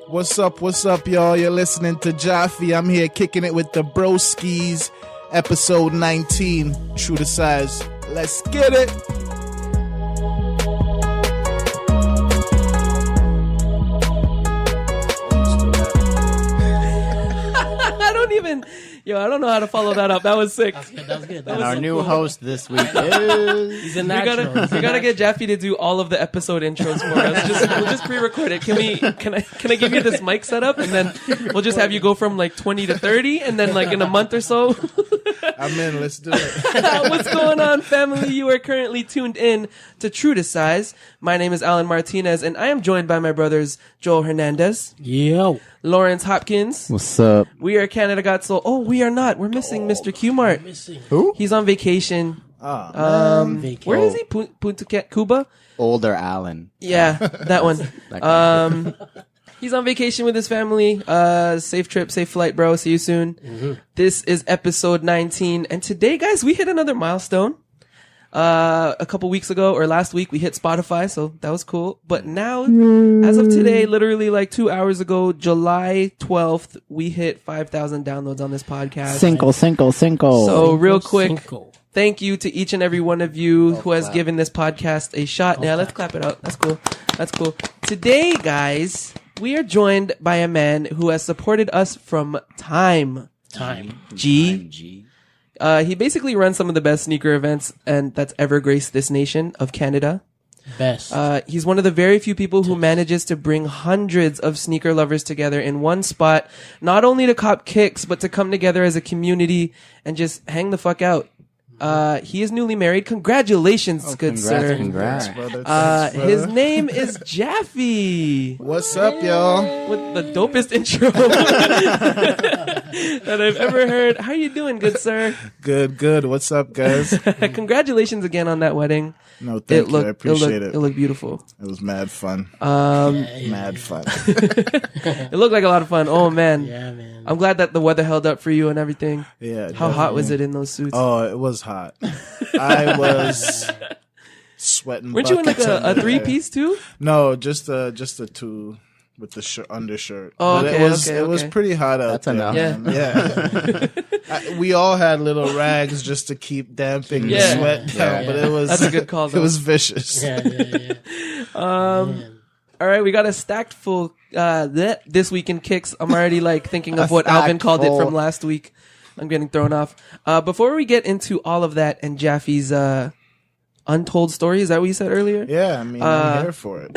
What's up, y'all? You're listening to Jaffy. I'm here kicking it with the broskies. Episode 19, True to Size. Let's get it. I don't know how to follow that up. That was sick. That was good. And our new host this week is... He's a natural. We gotta get Jaffy to do all of the episode intros for us. We'll just pre-record it. Can I give you this mic setup and then we'll just have you go from like 20 to 30 and then like in a month or so. I'm in. Let's do it. What's going on, family? You are currently tuned in to True to Size. My name is Allan Martinez and I am joined by my brothers Joel Hernandez. Yo. Lawrence Hopkins. What's up? We are Canada Got Soul. Oh, we are not. We're missing Mr. Q-Mart. Who? He's on vacation. Where is he? Punta Cuba? Older Allan. Yeah, that one. He's on vacation with his family. Safe trip, safe flight, bro. See you soon. Mm-hmm. This is episode 19. And today, guys, we hit another milestone. A couple weeks ago or last week, we hit Spotify. So that was cool. But now, as of today, literally like 2 hours ago, July 12th, we hit 5,000 downloads on this podcast. Cinco. So real quick, thank you to each and every one of you who has given this podcast a shot. Yeah, let's clap it out. That's cool. Today, guys, we are joined by a man who has supported us from Time G. He basically runs some of the best sneaker events and that's ever graced this nation of Canada. Best. He's one of the very few people who manages to bring hundreds of sneaker lovers together in one spot, not only to cop kicks, but to come together as a community and just hang the fuck out. He is newly married. Congratulations, good sir. Congrats. Thanks, brother. His name is Jaffy. What's up, y'all? With the dopest intro that I've ever heard. How you doing, good sir? Good. What's up, guys? Congratulations again on that wedding. No, thank you. I appreciate it. It looked beautiful. It was mad fun. Mad fun. It looked like a lot of fun. Oh, man. Yeah, man. I'm glad that the weather held up for you and everything. Yeah. How hot was it in those suits? Oh, it was hot. I was sweating. Weren't you in like a three-piece too? No, just a two with the undershirt. Oh, but okay, it was pretty hot out That's there. enough. Yeah. We all had little rags just to keep damping the Yeah. sweat down, but it was That's a good call, It though. was vicious. Yeah. All right, we got a stacked full this week in kicks. I'm already like thinking of what stacked Alvin called it full. from last week. I'm getting thrown off. Before we get into all of that and Jaffy's untold story, is that what you said earlier? Yeah, I mean, I'm here for it.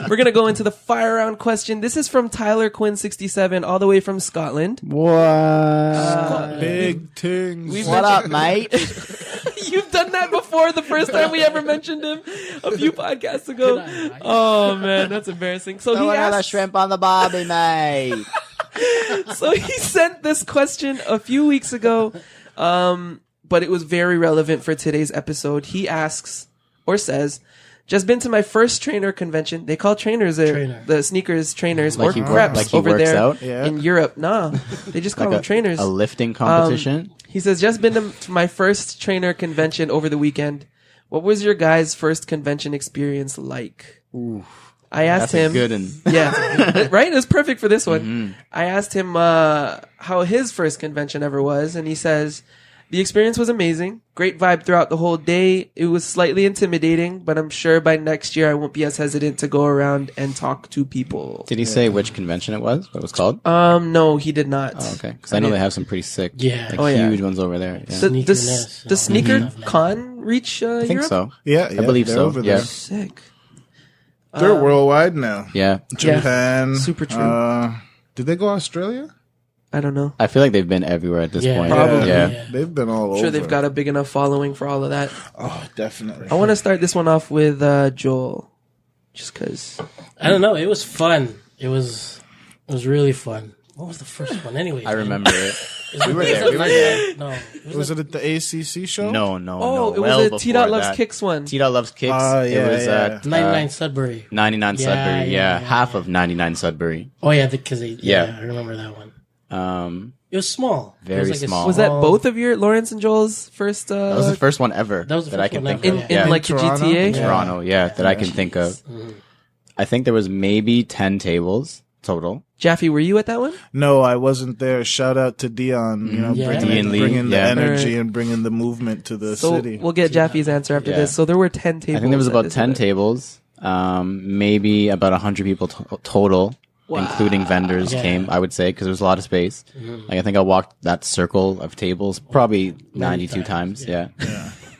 We're going to go into the fire round question. This is from Tyler Quinn 67 all the way from Scotland. What? Big things. What up, mate? You've done that before the first time we ever mentioned him a few podcasts ago. Oh man, that's embarrassing. So Throw he another asked, shrimp on the barbie, mate. so he sent this question a few weeks ago, but it was very relevant for today's episode. He asks or says, just been to my first trainer convention. They call trainers the sneakers trainers Like or he preps like he over works there out? Yeah. in Europe. Nah, they just call them trainers. A lifting competition? He says, just been to my first trainer convention over the weekend. What was your guys' first convention experience like? Ooh, I asked that's him. a good one. Yeah, right? It was perfect for this one. Mm-hmm. I asked him how his first convention ever was, and he says, the experience was amazing. Great vibe throughout the whole day. It was slightly intimidating, but I'm sure by next year I won't be as hesitant to go around and talk to people. Did he say which convention it was? What it was called? No, he did not. Oh, okay. Because I know they have some pretty sick, huge ones over there. Yeah. The sneaker con reach I think Europe? so. Yeah, I believe they're so. over Yeah. there. Sick. They're worldwide now. Yeah. Japan. Super true. Did they go Australia? I don't know. I feel like they've been everywhere at this point. Probably. Yeah. They've been all over. I'm sure they've got a big enough following for all of that. Oh, definitely. I want to start this one off with Joel, just because. I don't know. It was fun. It was really fun. What was the first one? Anyway, I remember it. We were there. No. Was it at the ACC show? No. Oh, it well was a before T-Dot Loves that. Kicks one. T-Dot Loves Kicks. Yeah, it was yeah. 99 Sudbury. 99 Yeah, Sudbury. yeah, Half of 99 Sudbury. Oh yeah, because they. Yeah. I remember that one. It was small. Very it was like small. Was that both of your Lawrence and Joel's first? That was the first one ever That was the I first can one think ever, of. in Yeah. like the Toronto? GTA. Toronto, that I can think of. I think there was maybe 10 tables total. Jaffy, were you at that one? No, I wasn't there. Shout out to Dion, bringing the energy and bringing the movement to the city. We'll get Jaffy's answer after this. So there were 10 tables. I think there was about 10 tables. Maybe about 100 people total, including vendors came, I would say, because there was a lot of space. Like, I think I walked that circle of tables probably 92 times. Yeah.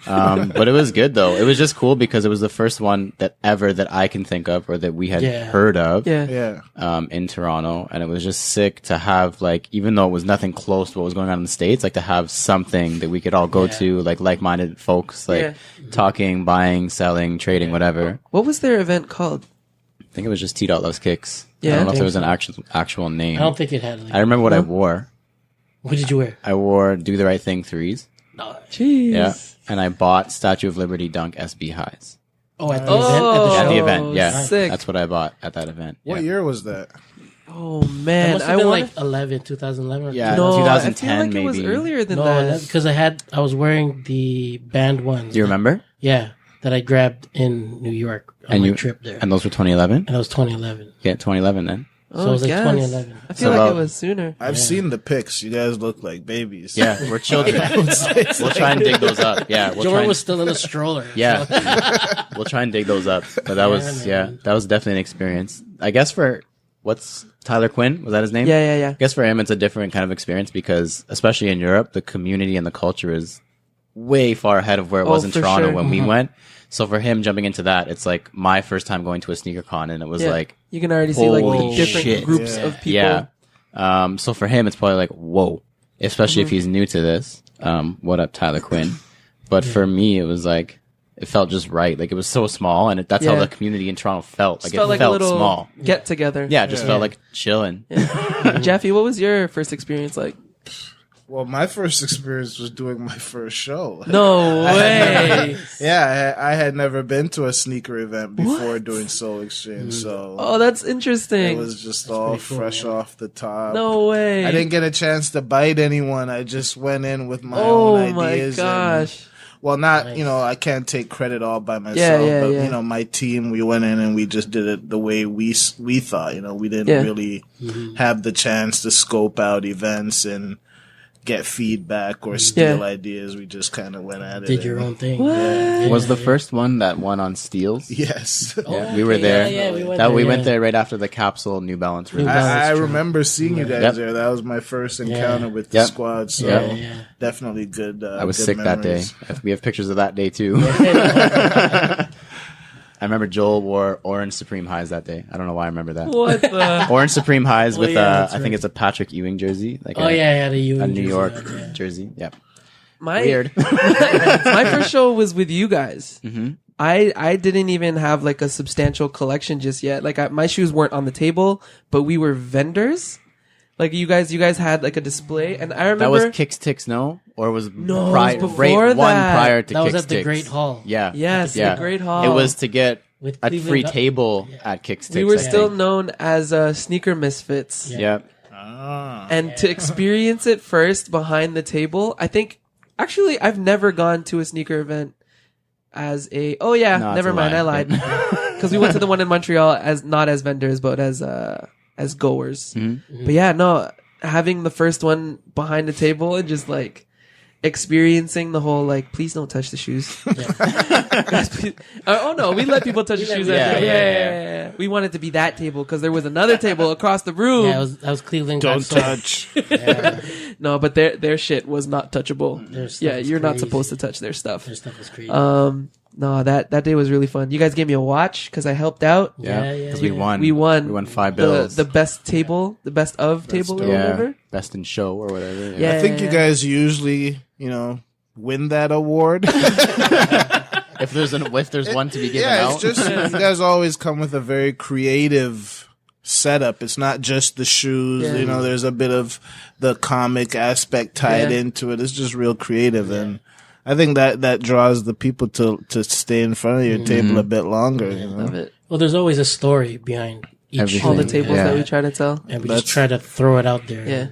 But it was good though. It was just cool because it was the first one that I can think of or that we had heard of in Toronto. And it was just sick to have, like, even though it was nothing close to what was going on in the States, like to have something that we could all go to, like-minded folks, like talking, buying, selling, trading, whatever. What was their event called? I think it was just T. Loves Kicks. Yeah, I don't know if there was an actual name. I don't think it had. I remember what I wore. What did you wear? I wore Do the Right Thing 3s. Jeez. Yeah. And I bought Statue of Liberty Dunk SB highs. Oh, at the event? At the event, yeah. Sick. That's what I bought at that event. What year was that? Oh, man. It must have been 2011. Yeah, no, 2010 I feel like maybe. It was earlier than that. Because I was wearing the band ones. Do you remember? Yeah, that I grabbed in New York on my trip there. And those were 2011? And that was 2011. Yeah, 2011 then. So it was like 2011. I feel like it was sooner. I've seen the pics. You guys look like babies. Yeah, we're children. We'll try and dig those up. Yeah, Jordan was still in a stroller. Yeah, we'll try and dig those up. But that was that was definitely an experience. I guess for what's Tyler Quinn, was that his name? Yeah. I guess for him it's a different kind of experience because especially in Europe, the community and the culture is way far ahead of where it was in Toronto when we went. So for him jumping into that, it's like my first time going to a sneaker con, and it was like you can already see like the different groups of people. Yeah. So for him, it's probably like whoa, especially if he's new to this. What up, Tyler Quinn? But for me, it was like it felt just right. Like it was so small, and that's how the community in Toronto felt. Like it felt a little small. Get together. Yeah, it just felt like chilling. Jaffy, what was your first experience like? Well, my first experience was doing my first show. No way. I had never been to a sneaker event before doing Soul Exchange, so that's interesting. It was just all fresh off the top. No way. I didn't get a chance to bite anyone. I just went in with my own ideas. Oh my gosh. Well, not, I can't take credit all by myself, but, my team, we went in and we just did it the way we thought, we didn't really have the chance to scope out events and get feedback or steal ideas. We just kind of went at it. Did your own thing. Yeah. Was the first one that one on steals? Yes. We were there. Yeah, we went there right after the capsule New Balance release. I remember seeing you guys there. That was my first encounter with the squad. So definitely good. I was good sick memories. that day. We have pictures of that day too. I remember Joel wore orange Supreme highs that day. I don't know why I remember that. What the? Orange Supreme highs with I think it's a Patrick Ewing jersey. Like the Ewing a New jersey, York jersey. Yep. Weird. My first show was with you guys. Mm-hmm. I didn't even have like a substantial collection just yet. Like my shoes weren't on the table, but we were vendors. Like you guys had like a display, and I remember that was Kicks Ticks, no, or was no it was before that. One prior to that Kicks was at the Ticks. Great Hall. Yeah, the Great Hall. It was to get a free table at Kicks Ticks. We were still known as Sneaker Misfits. Yep. And to experience it first behind the table, I think actually I've never gone to a sneaker event as a. Oh yeah, no, never mind, I lied. Because we went to the one in Montreal as not as vendors, but as goers. Mm-hmm. But yeah, no, having the first one behind the table and just like experiencing the whole like, please don't touch the shoes. Guys, please. Oh no, we let people touch the shoes. Yeah. We wanted to be that table because there was another table across the room. Yeah, that was Cleveland. Don't touch. No, but their shit was not touchable. Yeah, you're not supposed to touch their stuff. Their stuff was crazy. No, that day was really fun. You guys gave me a watch because I helped out. Yeah, because we won. We won $5 bills. The best table, the best of table or whatever. Best in show or whatever. Yeah. I think you guys usually, win that award. if there's one to be given out. It's just you guys always come with a very creative setup. It's not just the shoes. There's a bit of the comic aspect tied into it. It's just real creative and. I think that draws the people to stay in front of your table a bit longer. Love it. Well, there's always a story behind all the tables that we try to tell, and we just try to throw it out there. Yeah,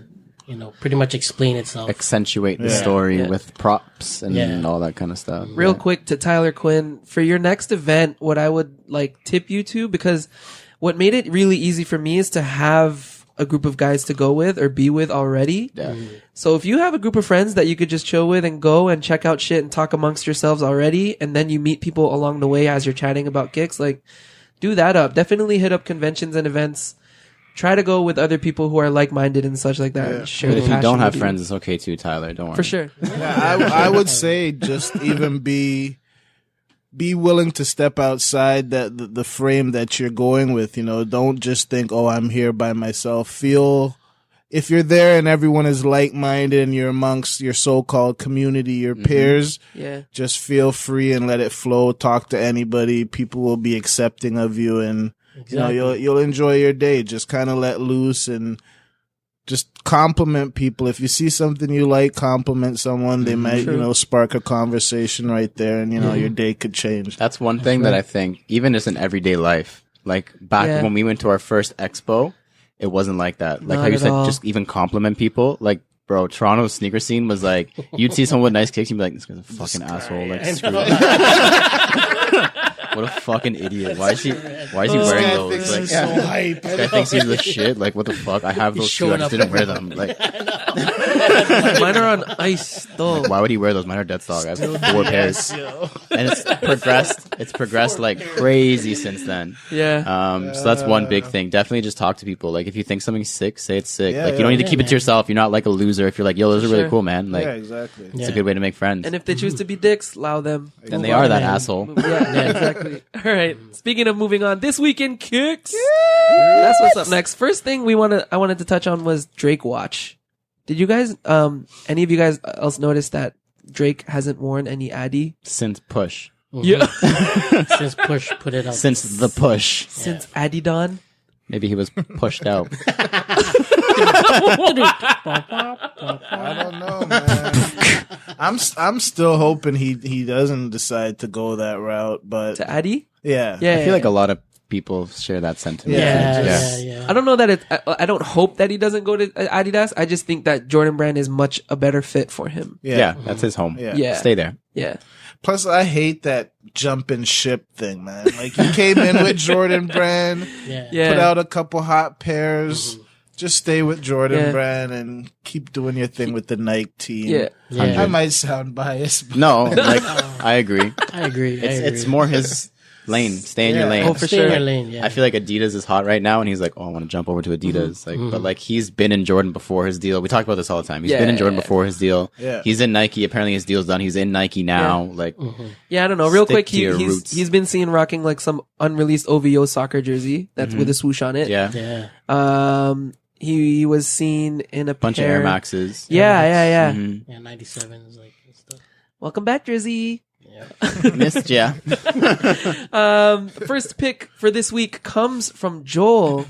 and, pretty much explain itself, accentuate the story with props and all that kind of stuff. Real quick to Tyler Quinn for your next event, what I would like tip you to because what made it really easy for me is to have a group of guys to go with or be with already. Yeah. So if you have a group of friends that you could just chill with and go and check out shit and talk amongst yourselves already, and then you meet people along the way as you're chatting about kicks, like, do that up. Definitely hit up conventions and events. Try to go with other people who are like-minded and such like that. And share But the if you passion don't have with you. friends, it's okay too, Tyler. Don't worry. For sure. Yeah, I would say just even be willing to step outside the frame that you're going with. You know, don't just think, oh, I'm here by myself. Feel if you're there and everyone is like-minded and you're amongst your so-called community, your peers. Yeah. Just feel free and let it flow. Talk to anybody. People will be accepting of you, and you know you'll enjoy your day. Just kind of let loose and just compliment people. If you see something you like, compliment someone. They might, you know, spark a conversation right there, and you know your day could change. That's one thing that I think, even just in everyday life, like back when we went to our first expo, it wasn't like that. Like Not how you at said, all. just even compliment people. Like, bro, Toronto's sneaker scene was like, you'd see someone with nice kicks, you'd be like, this guy's a fucking asshole. Like, screw it. What a fucking idiot. Why is he wearing those? Like, so hype. this guy thinks he's the shit. Like, what the fuck? I have those too. I just didn't wear them. Like, Mine are on ice, though. why would he wear those? Mine are dead stock. I have 4 pairs. And it's progressed like crazy since then. Yeah. So that's one big thing. Definitely just talk to people. Like, if you think something's sick, say it's sick. Yeah, like, you don't need to keep it to yourself. You're not like a loser. If you're like, yo, those are really Sure. cool, man. Like, Yeah, exactly. it's a good way to make friends. And if they choose to be dicks, allow them. And they are that asshole. Yeah, exactly. All right. Speaking of moving on, this weekend kicks. That's what's up next. First thing I wanted to touch on was Drake watch. Did you guys, any of you guys else notice that Drake hasn't worn any Addy? Since push. Yeah. Since Push put it up. Since the push. Since Adidon. Maybe he was pushed out. I don't know, man. I'm still hoping he doesn't decide to go that route, but To Addy? yeah. Yeah. I feel like a lot of people share that sentiment. Yeah. I don't know that I don't hope that he doesn't go to Adidas. I just think that Jordan Brand is much a better fit for him. Yeah, that's his home. Yeah. Stay there. Yeah. Plus, I hate that jump and ship thing, man. Like, you came in with Jordan Brand, Yeah. put out a couple hot pairs. Just stay with Jordan Yeah. Brand and keep doing your thing with the Nike team. Yeah. I might sound biased, but No, like, I agree. I agree. It's more his lane. Stay in your lane. Oh, for Stay sure. in your lane. Yeah. I feel like Adidas is hot right now, and he's like, "Oh, I want to jump over to Adidas." Like, but like he's been in Jordan before his deal. We talk about this all the time. He's been in Jordan before his deal. Yeah. He's in Nike. Apparently, his deal's done. He's in Nike now. Like, Yeah, I don't know. Real Stick quick, to your roots. he's been seen rocking like some unreleased OVO soccer jersey that's with a swoosh on it. yeah, Yeah. He was seen in a bunch of pair. Air Maxes. Yeah. Mhm. Yeah. 97 is like and stuff. Welcome back, Jersey. Missed ya. First pick for this week comes from Joel,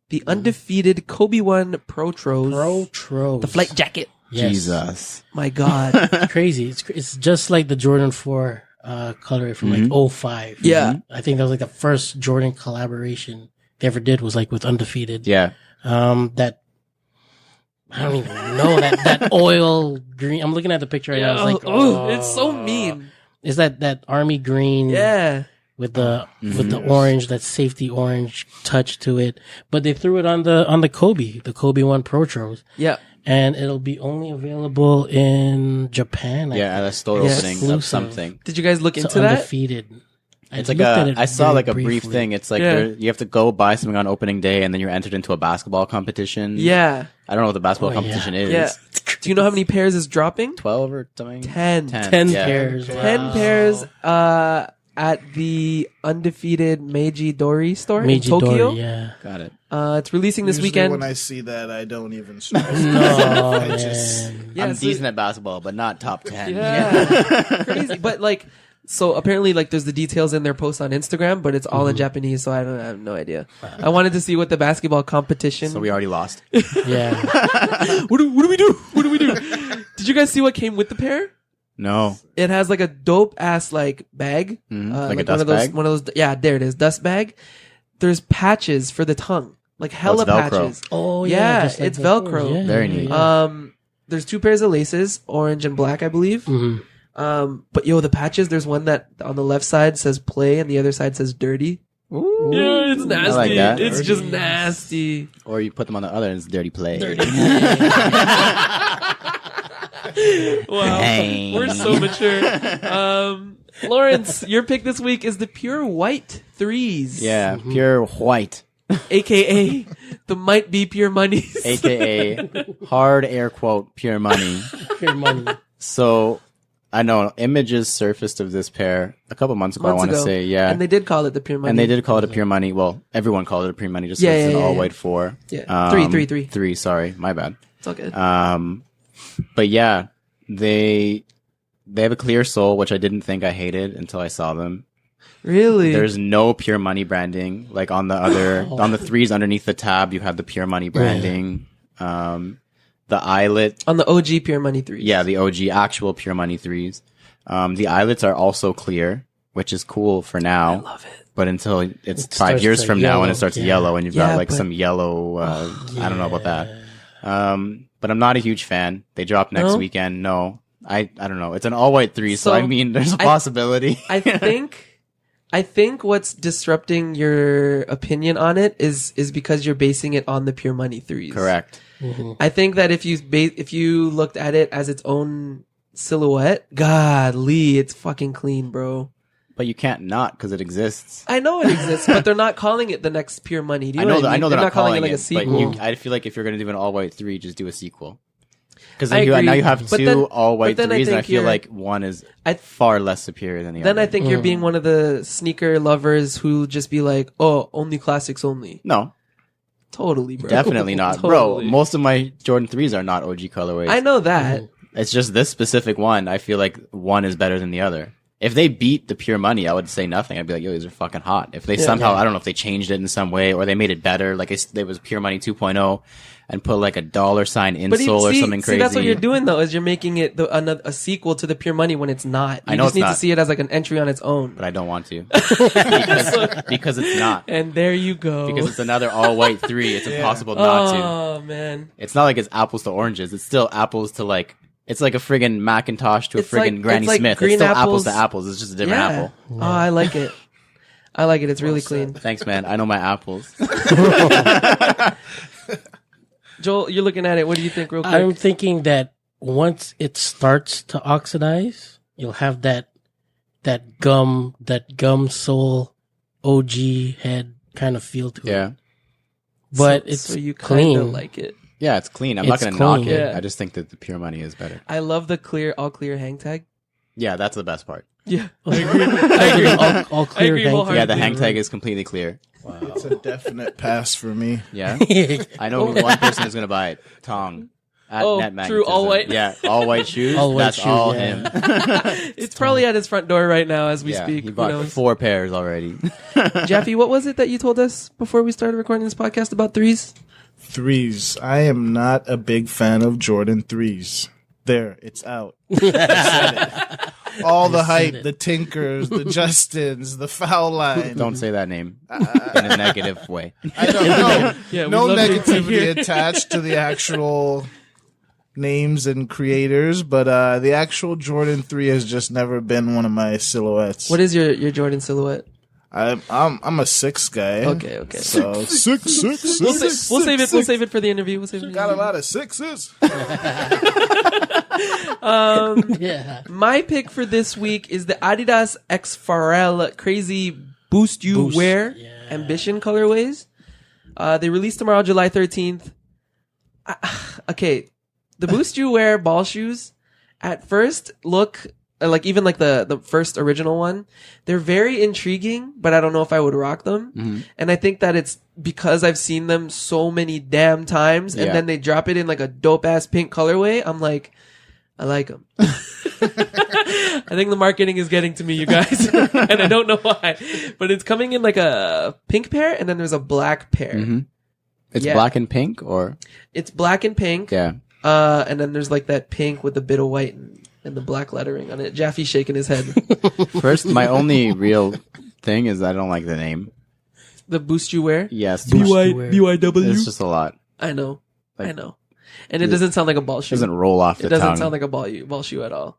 the undefeated Kobe 1 Protros. Protros. The flight jacket. Yes. Jesus. My God. Crazy. It's just like the Jordan 4 colorway from like 05. Yeah. I think that was like the first Jordan collaboration they ever did was like with Undefeated. Yeah. That I don't even know that oil green. I'm looking at the picture right now. It's like, oh, it's so mean. Is that army green? Yeah. With the orange, that safety orange touch to it. But they threw it on the Kobe 1 Protros. Yeah. And it'll be only available in Japan. Yeah, at a store Yeah. opening of Exclusive. something. Did you guys look It's into that? Undefeated. It's I like looked at it I saw very like a brief briefly. thing. It's like Yeah. you have to go buy something on opening day, and then you're entered into a basketball competition. Yeah. I don't know what the basketball Oh, yeah. competition is. Yeah. Do you know how many pairs is dropping? 12 or something. 10. 10 yeah. pairs. 10 Wow. pairs at the undefeated Meiji Dori store in Meiji Tokyo. Dori, yeah. Got it. It's releasing this usually weekend. when I see that, I don't even stress. No, I just man. Yeah, I'm so- decent at basketball, but not top 10. Yeah. Crazy. But like, so apparently like there's the details in their post on Instagram, but it's all in Japanese, so I have no idea. I wanted to see what the basketball competition. So we already lost. Yeah. what do we do? What do we do? Did you guys see what came with the pair? No. It has like a dope ass like bag, Like a one dust of those, bag? one of those. Yeah, there it is, dust bag. There's patches for the tongue, like hella Velcro. patches. Oh, Yeah, just like it's the Velcro. Thors, yeah, Very neat. yeah. There's 2 pairs of laces, orange and black, I believe. But yo, the patches. There's one that on the left side says play, and the other side says dirty. Ooh. Yeah, it's nasty. I like that. It's just nasty. Or you put them on the other and it's dirty play. Wow, Dang. we're so mature. Lawrence, your pick this week is the pure white threes. Yeah, pure white. AKA the might be pure monies. AKA hard air quote pure money. Pure money. So I know images surfaced of this pair a couple months ago. I want to say, yeah, and they did call it the pure money. And they did call it a pure money. Well, everyone called it a pure money just Yeah, because it's yeah, an yeah, all yeah. white 4. Yeah, three. Three. Sorry, my bad. It's all good. But yeah, they have a clear sole, which I didn't think I hated until I saw them. Really? There's no pure money branding. Like on the other, on the threes underneath the tab, you have the pure money branding. The eyelet. On the OG pure money threes. Yeah, the OG actual pure money threes. The eyelets are also clear, which is cool for now. I love it. But until it's It 5 years starts from to now yellow, and it starts yeah. yellow and you've Yeah, got like but- some yellow, I don't know about that. But I'm not a huge fan. They drop next No? weekend. No, I don't know. It's an all white 3. So So, I mean, there's a possibility. I think what's disrupting your opinion on it is because you're basing it on the pure money threes. Correct. I think that if you looked at it as its own silhouette, godly, it's fucking clean, bro. But you can't not because it exists. I know it exists, but they're not calling it the next pure money. Do you know what I mean? I know they're not calling it like it, a sequel. but I feel like if you're going to do an all white 3, just do a sequel. Because I agree. now you have But 2 then- all white but then I 3s, and I think feel you're- like one is I- far less superior than the Then other. I think you're being one of the sneaker lovers who just be like, oh, only classics only. No, Totally, bro. definitely not. Totally. Bro, most of my Jordan 3s are not OG colorways. I know that. It's just this specific one. I feel like one is better than the other. If they beat the pure money, I would say nothing. I'd be like, yo, these are fucking hot. If they somehow, I don't know if they changed it in some way or they made it better, like it was pure money 2.0 and put like a $sign insole or something crazy. See, that's what you're doing though, is you're making it a sequel to the pure money when it's not. You I know just it's need not. to see it as like an entry on its own. But I don't want to. because it's not. And there you go. Because it's another all white 3. It's impossible not to. Oh man. It's not like it's apples to oranges. It's still apples to like, it's like a friggin' Macintosh to a It's friggin' like- Granny it's like Smith. It's green still apples. apples to apples. It's just a different apple. Oh, I like it. I like it. It's really clean. Thanks, man. I know my apples. Joel, you're looking at it. What do you think real quick? I'm thinking that once it starts to oxidize, you'll have that gum sole OG head kind of feel to it. Yeah. But so, it's so you clean. kind of like it. Yeah, it's clean. I'm not It's going to knock clean. it. Yeah. I just think that the pure money is better. I love the all clear hang tag. Yeah, that's the best part. Yeah. I agree. All clear. agree hang wholeheartedly. Yeah, the hang tag is completely clear. It's a definite pass for me. Yeah. tag. I know one person is going to buy it. Tong. At Oh, Net true, all Magnetism. white? Yeah, all white shoes. All white that's shoes, all yeah. him. It's probably at his front door right now as we Yeah, speak. he Who bought knows? 4 pairs already. Jaffy, what was it that you told us before we started recording this podcast about threes? Threes. I am not a big fan of Jordan 3s. There, it's out. I said it. All the hype, the Tinkers, the Justins, the Foul Line. Don't say that name in a negative way. I don't know. Yeah, No we'd love to negativity hear. attached to the actual names and creators, but the actual Jordan 3 has just never been one of my silhouettes. What is your Jordan silhouette? I'm a 6 guy. Okay. So 6. We'll save it. We'll save it for the interview. We'll save it. For the Got a interview. lot of 6s. Yeah. My pick for this week is the Adidas X Pharrell Crazy Boost You Wear Ambition colorways. They release tomorrow, July 13th. Okay, the Boost You Wear ball shoes at first look like even like the first original one. They're very intriguing, but I don't know if I would rock them. And I think that it's because I've seen them so many damn times, and Yeah. then they drop it in like a dope ass pink colorway. I'm like, I like them. I think the marketing is getting to me, you guys, and I don't know why. But it's coming in like a pink pair, and then there's a black pair. It's Yeah. black and pink, or It's black and pink. yeah. And then there's like that pink with a bit of white and the black lettering on it. Jaffy shaking his head. First, my only real thing is I don't like the name. The Boost You Wear. Yes, BYW. it's just a lot. I know. Like, I know. And it doesn't sound like a ball shoe. Doesn't roll off the It doesn't tongue. sound like a ball shoe at all.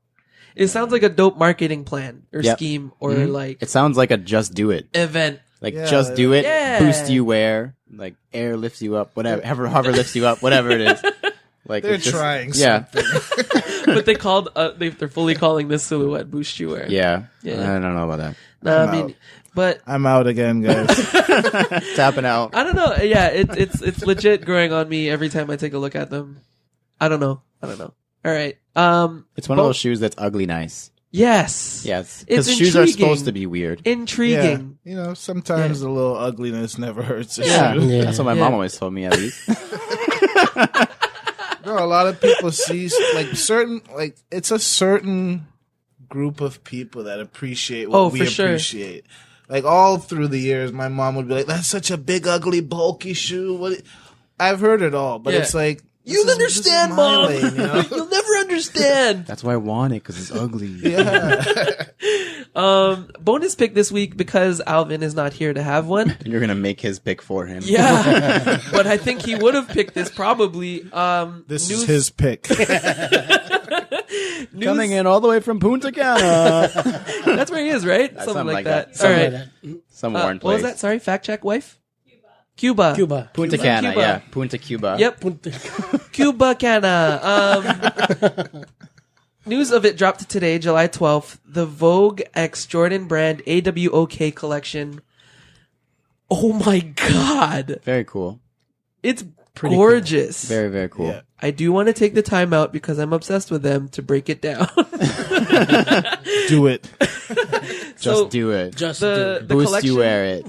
It sounds like a dope marketing plan or Yep. scheme or Mhm. like It sounds like a just do it. event. Like Yeah, just do it, Yeah. boost you wear, like air lifts you up, whatever, hover lifts you up, whatever it is. Like They're it's just- trying Yeah, But they called. They're fully calling this silhouette boost you wear. yeah. Yeah. I don't know about that. No, I I'm mean, out. but I'm out again, guys. Tapping out. I don't know. Yeah, it's legit growing on me every time I take a look at them. I don't know. All right. It's one of those shoes that's ugly nice. Yes. Yes, It's because shoes are intriguing. supposed to be weird. Yeah, Intriguing. sometimes a little ugliness never hurts. A Yeah, shoe. Yeah. that's what my mom always told me at least. No, a lot of people see it's a certain group of people that appreciate what we for sure. appreciate. Like all through the years, my mom would be like, "That's such a big, ugly, bulky shoe." I've heard it all, but Yeah. it's like You'll this understand, is my Mom. lane, you know? You'll never understand. That's why I want it because it's ugly. Yeah. Bonus pick this week because Alvin is not here to have one. And you're gonna make his pick for him. Yeah, but I think he would have picked this probably. This is his pick. Coming in all the way from Punta Cana. That's where he is, right? something like that. that. All Something right. like that. Some worn What place. was that? Sorry, fact check, wife. Cuba. Cuba. Punta Cana, Cuba. yeah. Punta Cuba. Yep. Cuba Cana. News of it dropped today, July 12th. The Vogue X Jordan brand AWOK collection. Oh my god. Very cool. It's Pretty gorgeous. Very, very cool. Yeah. I do want to take the time out because I'm obsessed with them to break it down. Do it. Just do it. Just the do Boost collection, you wear it.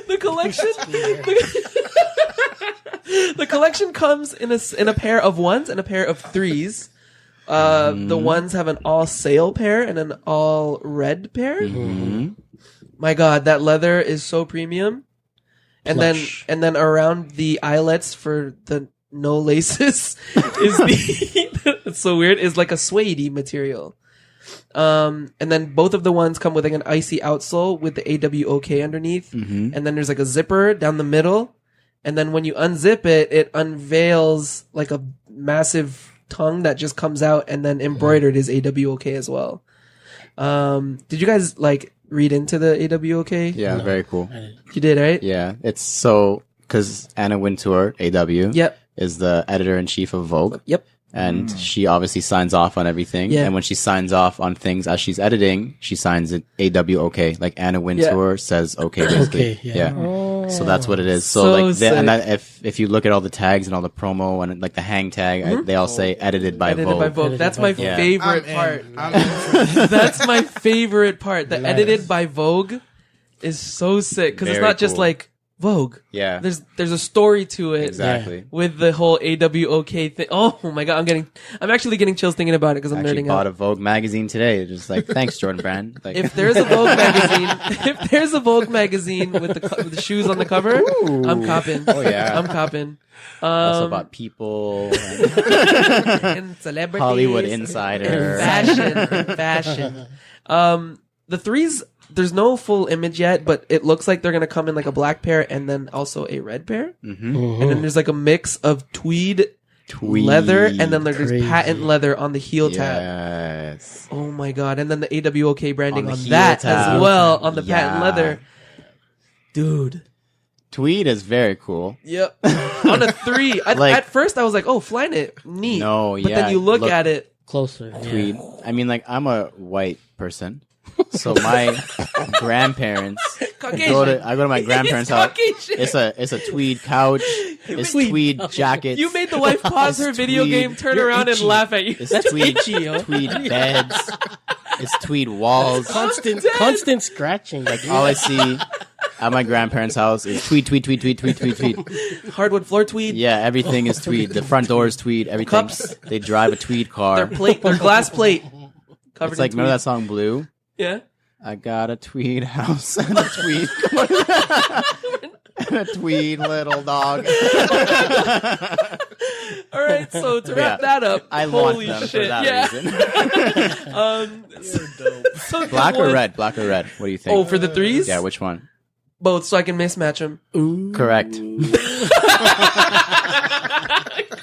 the collection, the collection comes in a pair of ones and a pair of threes. The ones have an all sail pair and an all red pair. My God, that leather is so premium. And Plush. then around the eyelets for the no laces is the it's so weird, is like a suede material. And then both of the ones come with like an icy outsole with the AWOK underneath. And then there's like a zipper down the middle. And then when you unzip it, it unveils like a massive tongue that just comes out, and then embroidered is AWOK as well. Did you guys like read into the AWOK? Yeah, very cool. You did, right? Yeah, it's so because Anna Wintour, AW, Yep. is the editor-in-chief of Vogue. Yep. And she obviously signs off on everything. Yeah. And when she signs off on things as she's editing, she signs it AWOK. Like Anna Wintour says okay, basically. Okay, yeah. So that's what it is. So, So like, sick. and that, if you look at all the tags and all the promo and like the hang tag, they all say edited by Edited Vogue. by Vogue. Edited That's by my Vogue. Yeah. favorite I'm part. in. I'm in for That's my favorite part. The Nice. edited by Vogue is so sick because it's Very not just cool. like Vogue. Yeah, There's a story to it. exactly. With the whole AWOK thing. Oh my God. I'm actually getting chills thinking about it because I'm Actually nerding bought out. a Vogue magazine today. Just like, thanks, Jordan Brand. Like, If there's a Vogue magazine with the shoes on the cover, I'm copping. oh yeah. I'm copping. Also about People, And celebrities. Hollywood and Insider. fashion. The threes, there's no full image yet, but it looks like they're gonna come in like a black pair and then also a red pair. And then there's like a mix of tweed, leather, and then there's Crazy. patent leather on the heel tab. Yes. Oh my God. And then the AWOK branding On on, the heel that tab. as well, on the Yeah. patent leather. Dude. Tweed is very cool. Yep. On a three. Like- At first I was like, oh, Flyknit, neat. No, But yeah, then you look at it. Closer. Yeah. Tweed. I mean, like, I'm a white person. So my grandparents Caucasian. I go to my grandparents' house. Caucasian. It's a tweed couch. It's tweed jackets. You made the wife pause her It's video tweed. game, turn You're around, and itchy. laugh at you. It's tweed, itchy, yo. tweed beds. It's tweed walls. Constant scratching. Like all I see at my grandparents' house is tweed, tweed, tweed, tweed, tweed, tweed, tweed. Hardwood floor tweed. Yeah, everything is tweed. The front door is tweed. Everything. Cups. They drive a tweed Their car. plate, their glass plate. Covered It's like, in remember tweed. that song Blue? Yeah. I got a tweed house and a tweed and a tweed little dog. All right, so to wrap Yeah. that up, I want holy them shit, for that yeah. reason. So Black the or one- red? Black or red? What do you think? Oh, for the threes? Yeah, which one? both so I can mismatch them. Correct.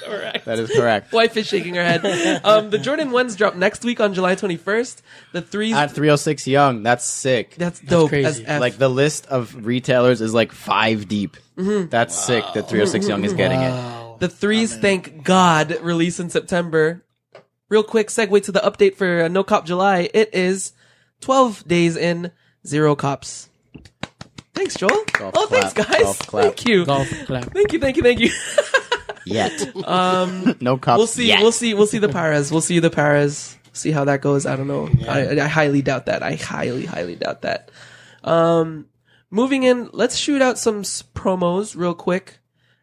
Correct. That is correct. Wife is shaking her head. The Jordan 1s drop next week on July 21st. The 3s... At 306 Young, that's sick. That's dope. crazy. As F. Like the list of retailers is like 5 deep. That's sick that 306 Young is getting it. The 3s, thank God, release in September. Real quick segue to the update for No Cop July. It is 12 days in, 0 cops. Thanks, Joel. Golf Thanks, clap. guys. Golf clap. Thank you. Golf clap. Thank you. Yet. No cops. We'll see. Yet. We'll see the Paras. We'll see the Paras. See how that goes. I don't know. I highly doubt that. I highly doubt that. Moving in, let's shoot out some promos real quick.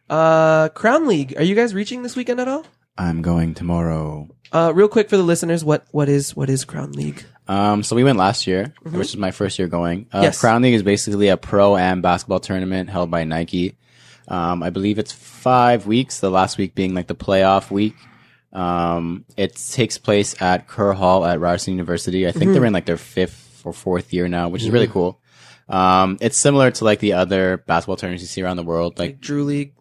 Crown League. Are you guys reaching this weekend at all? I'm going tomorrow. Real quick for the listeners, what is Crown League? So we went last year, which is my first year going. Yes. Crown League is basically a pro-am basketball tournament held by Nike. I believe it's 5 weeks, the last week being like the playoff week. It takes place at Kerr Hall at Ryerson University. I think they're in like their 5th or 4th year now, which is really cool. It's similar to like the other basketball tournaments you see around the world, like Drew League,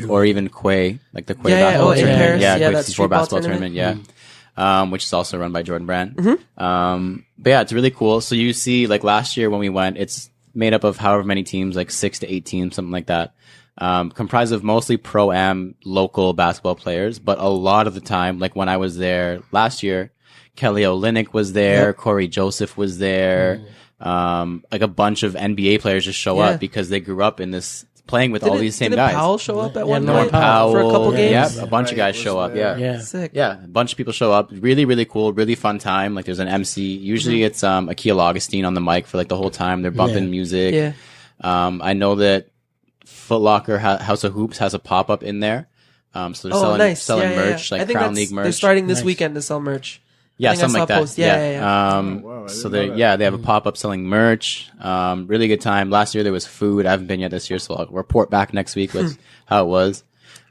or even Quay, like the Quay Yeah, basketball in tournament. Paris. Yeah, Quay that 64 street ball basketball tournament. Which is also run by Jordan Brand. But yeah, it's really cool. So you see, like last year when we went, it's made up of however many teams, like 6 to 8 teams, something like that. Comprised of mostly pro-am local basketball players, but a lot of the time, like when I was there last year, Kelly Olynyk was there, Corey Joseph was there, like a bunch of NBA players just show up because they grew up in this, playing with all these same didn't guys. Powell show up at one Norman point Powell, for a couple games? Yep, a bunch of guys show up, Yeah. Sick. Yeah, a bunch of people show up. Really, really cool. Really fun time. Like there's an MC. Usually it's Akil Augustine on the mic for like the whole time. They're bumping music. Yeah. I know that Foot Locker House of Hoops has a pop up in there. So they're selling merch, like I think Crown League merch. They're starting this weekend to sell merch. Yeah, I think I something saw like a that. post. Yeah. So they have a pop up selling merch. Really good time. Last year there was food. I haven't been yet this year, so I'll report back next week with how it was.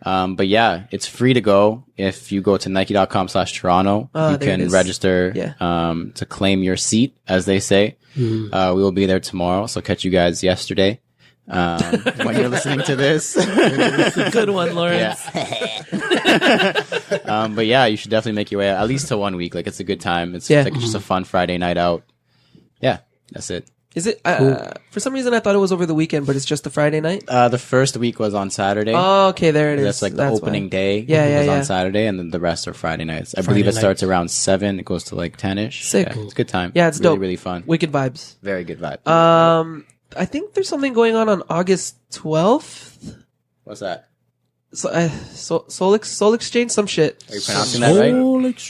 But yeah, it's free to go. If you go to Nike.com/Toronto, you can register to claim your seat, as they say. We will be there tomorrow, so catch you guys yesterday. When you're listening to this. Good one, Lawrence. But yeah, you should definitely make your way out, at least to 1 week. Like it's a good time. It's like just a fun Friday night out. Yeah, that's it. Is it? For some reason, I thought it was over the weekend, but it's just a Friday night. The first week was on Saturday. Oh, okay, there it is. That's like the opening day. Yeah, was on Saturday, and then the rest are Friday nights. I believe it starts around 7. It goes to like 10ish. Sick. Yeah, it's a good time. Yeah, it's really, dope. really fun. Wicked vibes. Very good vibe. I think there's something going on August 12th. What's that? Soul Exchange, some shit. Are you pronouncing that right?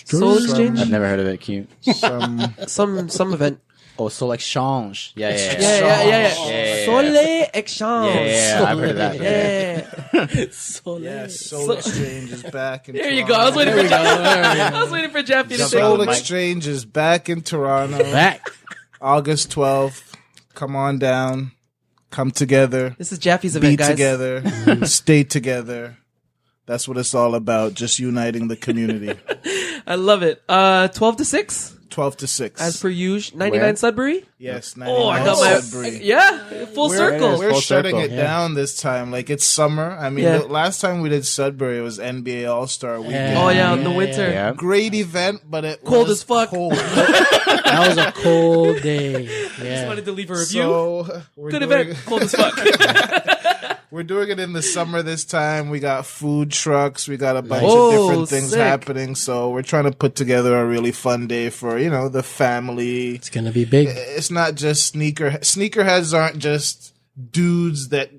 Soul Exchange. I've never heard of it. Cute. Some event. Oh, Soul Exchange. Yeah. Soleil Exchange. Yeah, I've heard of that. Yeah. Soul Exchange is back in There you Toronto. go. I was waiting for Jaffy to say Soul it. Exchange is back in Toronto. August 12th. Come on down. Come together. This is Jaffy's event, Be guys. together. Stay together. That's what it's all about. Just uniting the community. I love it. 12 to 6? 12 to 6. As per usual. 99 Where? Sudbury? Yes, 99 Oh, I got my... Sudbury. Yeah, full circle. We're Full shutting circle. it down this time. Like, it's summer. I mean, the last time we did Sudbury, it was NBA All-Star Weekend. Oh, yeah, in the winter. Yeah. Great event, but it Cold was as fuck. Cold. That was a cold day. Just Yeah. wanted to leave a review. So, we're Good doing, event. Cold as fuck. we're doing it in the summer this time. We got food trucks. We got a bunch Oh, of different things sick. happening. So we're trying to put together a really fun day for, the family. It's gonna be big. It's not just sneakerheads aren't just dudes that,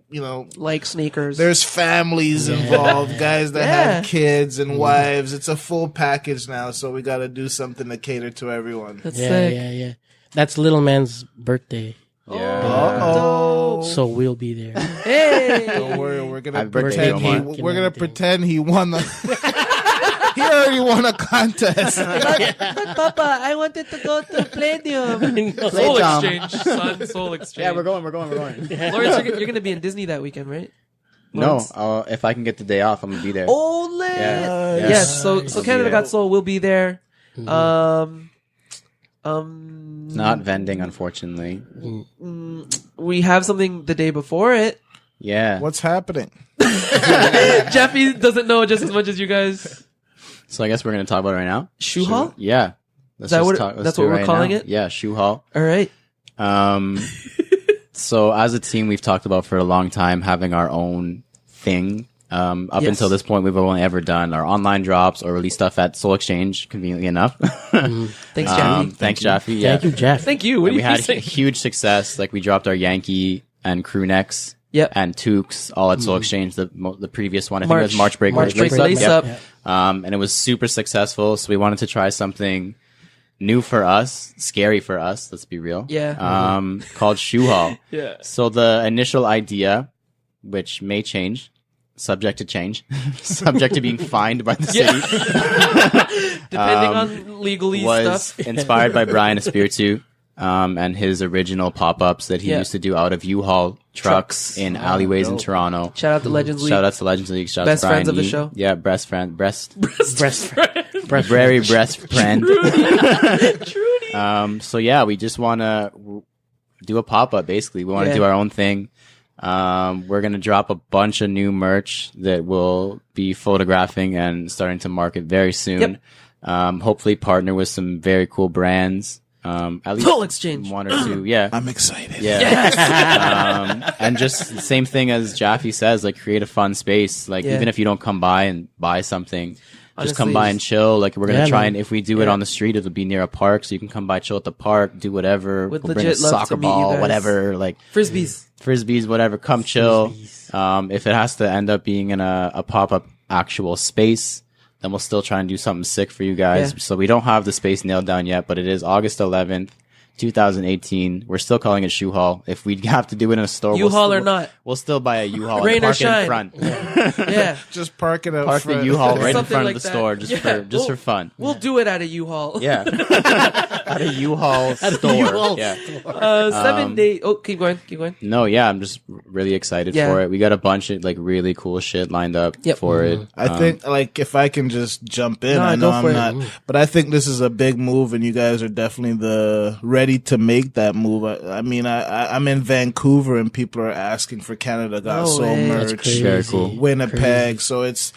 Like sneakers. there's families involved, guys that have kids and wives. It's a full package now, so we got to do something to cater to everyone. That's Yeah, sick. yeah. That's little man's birthday, Uh-oh. so we'll be there. Hey. Don't worry, we're gonna Happy birthday, pretend Omar. we're gonna pretend he won the. He already won a contest. But Papa, I wanted to go to Palladium. Soul Exchange, son. Soul Exchange. Yeah, we're going. Lawrence, you're going to be in Disney that weekend, right? No, if I can get the day off, I'm gonna be there. Oh, lit. Yeah. Yes, so I'll be Canada there. Got Soul will be there. Not vending, unfortunately. We have something the day before it. Yeah. What's happening? Jaffy doesn't know just as much as you guys. So I guess we're going to talk about it right now. Shoe haul? Yeah. Is that what? That's what we're calling it. Yeah, shoe haul. All right. So as a team, we've talked about for a long time having our own thing. Up until this point, we've only ever done our online drops or release stuff at Soul Exchange, conveniently enough. Thanks, Jaffy. Thanks, Jaffy. Yeah. Thank you, Jeff. Thank you. What And do we you had saying? huge success. Like we dropped our Yankee and crew necks. Yep. And toques all at Soul Exchange. The previous one, I think it was March March Break Lace Up. Yep. And it was super successful. So we wanted to try something new for us, scary for us. Let's be real. Yeah. Called Shoe Haul. Yeah. So the initial idea, which may change, subject to change, subject to being fined by the city, Depending on legally was stuff. inspired by Brian Espiritu. And his original pop-ups that he Yeah. used to do out of U-Haul trucks in alleyways in Toronto. Shout out to Legends League. Shout out to Legends League. Shout out Best to Brian friends of the Yee. show. Yeah, breast friend. Breast Friend. Trudy. So yeah, we just want to do a pop-up, basically. We want to do our own thing. We're going to drop a bunch of new merch that we'll be photographing and starting to market very soon. Yep. Hopefully partner with some very cool brands. At least Soul Exchange. one or two. Yeah. I'm excited. Yeah. And just the same thing as Jaffy says, like create a fun space. Like even if you don't come by and buy something, just come Honestly, by and chill. Like we're gonna try man. and if we do it on the street, it'll be near a park, so you can come by, chill at the park, do whatever. Would We'll bring a legit love to soccer meet you ball, guys. whatever. Like Frisbees. whatever. Come chill. If it has to end up being in a pop up actual space, then we'll still try and do something sick for you guys. Yeah. So we don't have the space nailed down yet, but it is August 11th. 2018. We're still calling it Shoe Haul. If we have to do it in a store, U-Haul or not. we'll still buy a U-Haul Rain and or park it in shine. front. Yeah. Just park it out Park front. the U-Haul right in Something front like of the that. store just Yeah. for fun. We'll do it at a U-Haul. Yeah. At a U-Haul store. U-Haul Yeah. 7 days. Oh, keep going. No, yeah, I'm just really excited Yeah. for it. We got a bunch of like really cool shit lined up for it. I think, like, if I can just jump in, No, I know go for I'm it. not, but I think this is a big move, and you guys are definitely ready to make that move. I mean, I'm in Vancouver, and people are asking for Canada Got No Soul way. merch. That's crazy. Very cool. Winnipeg, so it's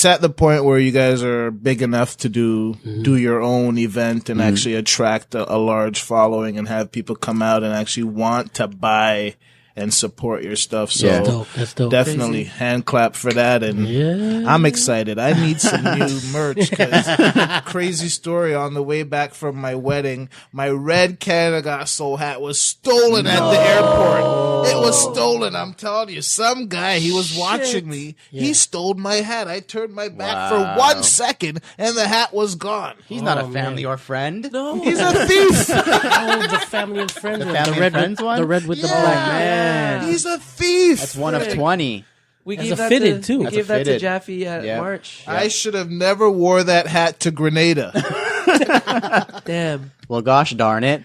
at the point where you guys are big enough to do your own event and actually attract a large following and have people come out and actually want to buy and support your stuff. So Yeah. That's dope. definitely hand clap for that. And Yeah. I'm excited. I need some new merch. 'Cause crazy story, on the way back from my wedding, my red Canada Got Soul hat was stolen at the airport. It was stolen. I'm telling you, some guy, he was watching me. He stole my hat. I turned my back for 1 second and the hat was gone. He's not a family or friend. No. He's a thief. Oh, the family and friends one. family The red and friends with, one? The red with the Yeah. black. Man. He's a thief. That's one of 20. We As gave a that fitted, to, too. We As a gave that to fitted. Jaffy at Yeah. March. I should have never wore that hat to Grenada. Damn. Well, gosh darn it.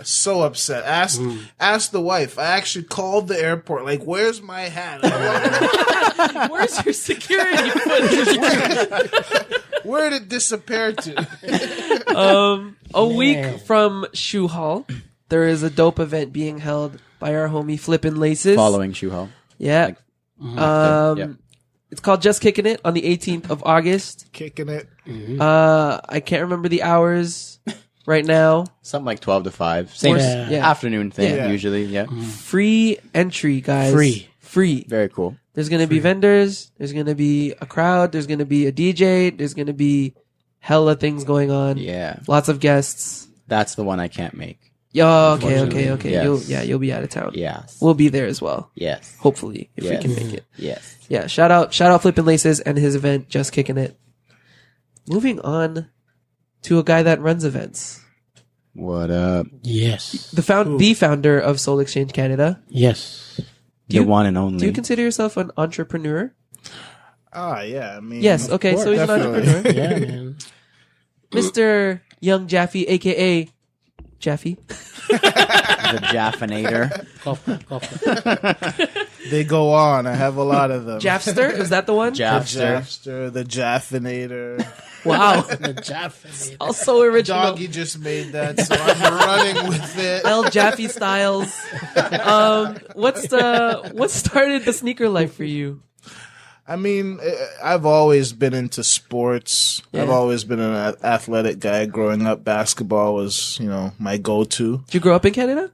So upset. Ask the wife. I actually called the airport. Like, where's my hat? Where's your security footage? Where did it disappear to? A week from Shoe Haul, there is a dope event being held by our homie Flippin' Laces. Following Shoe Haul. Yeah. Yeah. It's called Just Kicking It on the 18th of August. Kicking it. I can't remember the hours right now. Something like 12 to 5. Same Yeah. afternoon thing, Yeah. usually. Yeah. Free entry, guys. Free. Very cool. There's going to be vendors. There's going to be a crowd. There's going to be a DJ. There's going to be hella things going on. Yeah. Lots of guests. That's the one I can't make. Yo, okay. Yes. You'll be out of town. Yes. We'll be there as well. Yes. Hopefully, if Yes. we can make it. Yes. Yeah, shout out Flippin' Laces and his event, Just Kicking It. Moving on to a guy that runs events. What up? Yes. The founder of Soul Exchange Canada. Yes. The one and only. Do you consider yourself an entrepreneur? Yeah. I mean, Yes, okay, so he's definitely. an entrepreneur. Yeah, man. Mr. Yonge Jaffy, aka Jaffy. The Jaffinator. Cough, cough. They go on. I have a lot of them. Jaffster? Is that the one? The Jaffster. Jaffster, the Jaffinator. Wow. The Jaffy. Also original. Doggy just made that, so I'm running with it. LDoggyStyles. What started the sneaker life for you? I mean, I've always been into sports. Yeah. I've always been an athletic guy. Growing up, basketball was, my go-to. Did you grow up in Canada?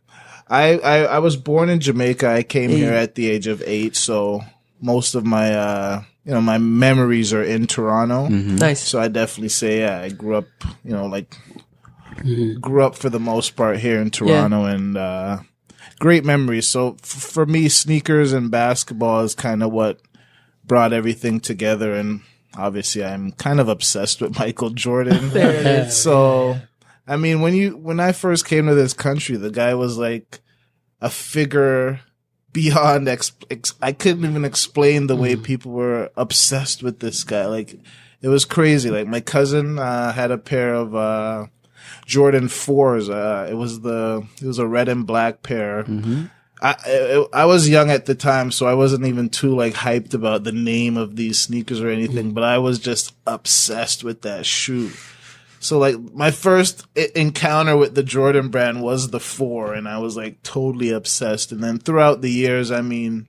I was born in Jamaica. I came here at the age of 8, so most of my my memories are in Toronto. Nice. So I definitely say I grew up, grew up for the most part here in Toronto, and great memories. So for me, sneakers and basketball is kind of what brought everything together, and obviously I'm kind of obsessed with Michael Jordan. There it is. So, I mean, when I first came to this country, the guy was like a figure beyond I couldn't even explain the way people were obsessed with this guy. Like, it was crazy. Like, my cousin had a pair of Jordan 4s. It was a red and black pair. I was young at the time, so I wasn't even too hyped about the name of these sneakers or anything, but I was just obsessed with that shoe. So my first encounter with the Jordan brand was the 4, and I was totally obsessed. And then throughout the years, I mean,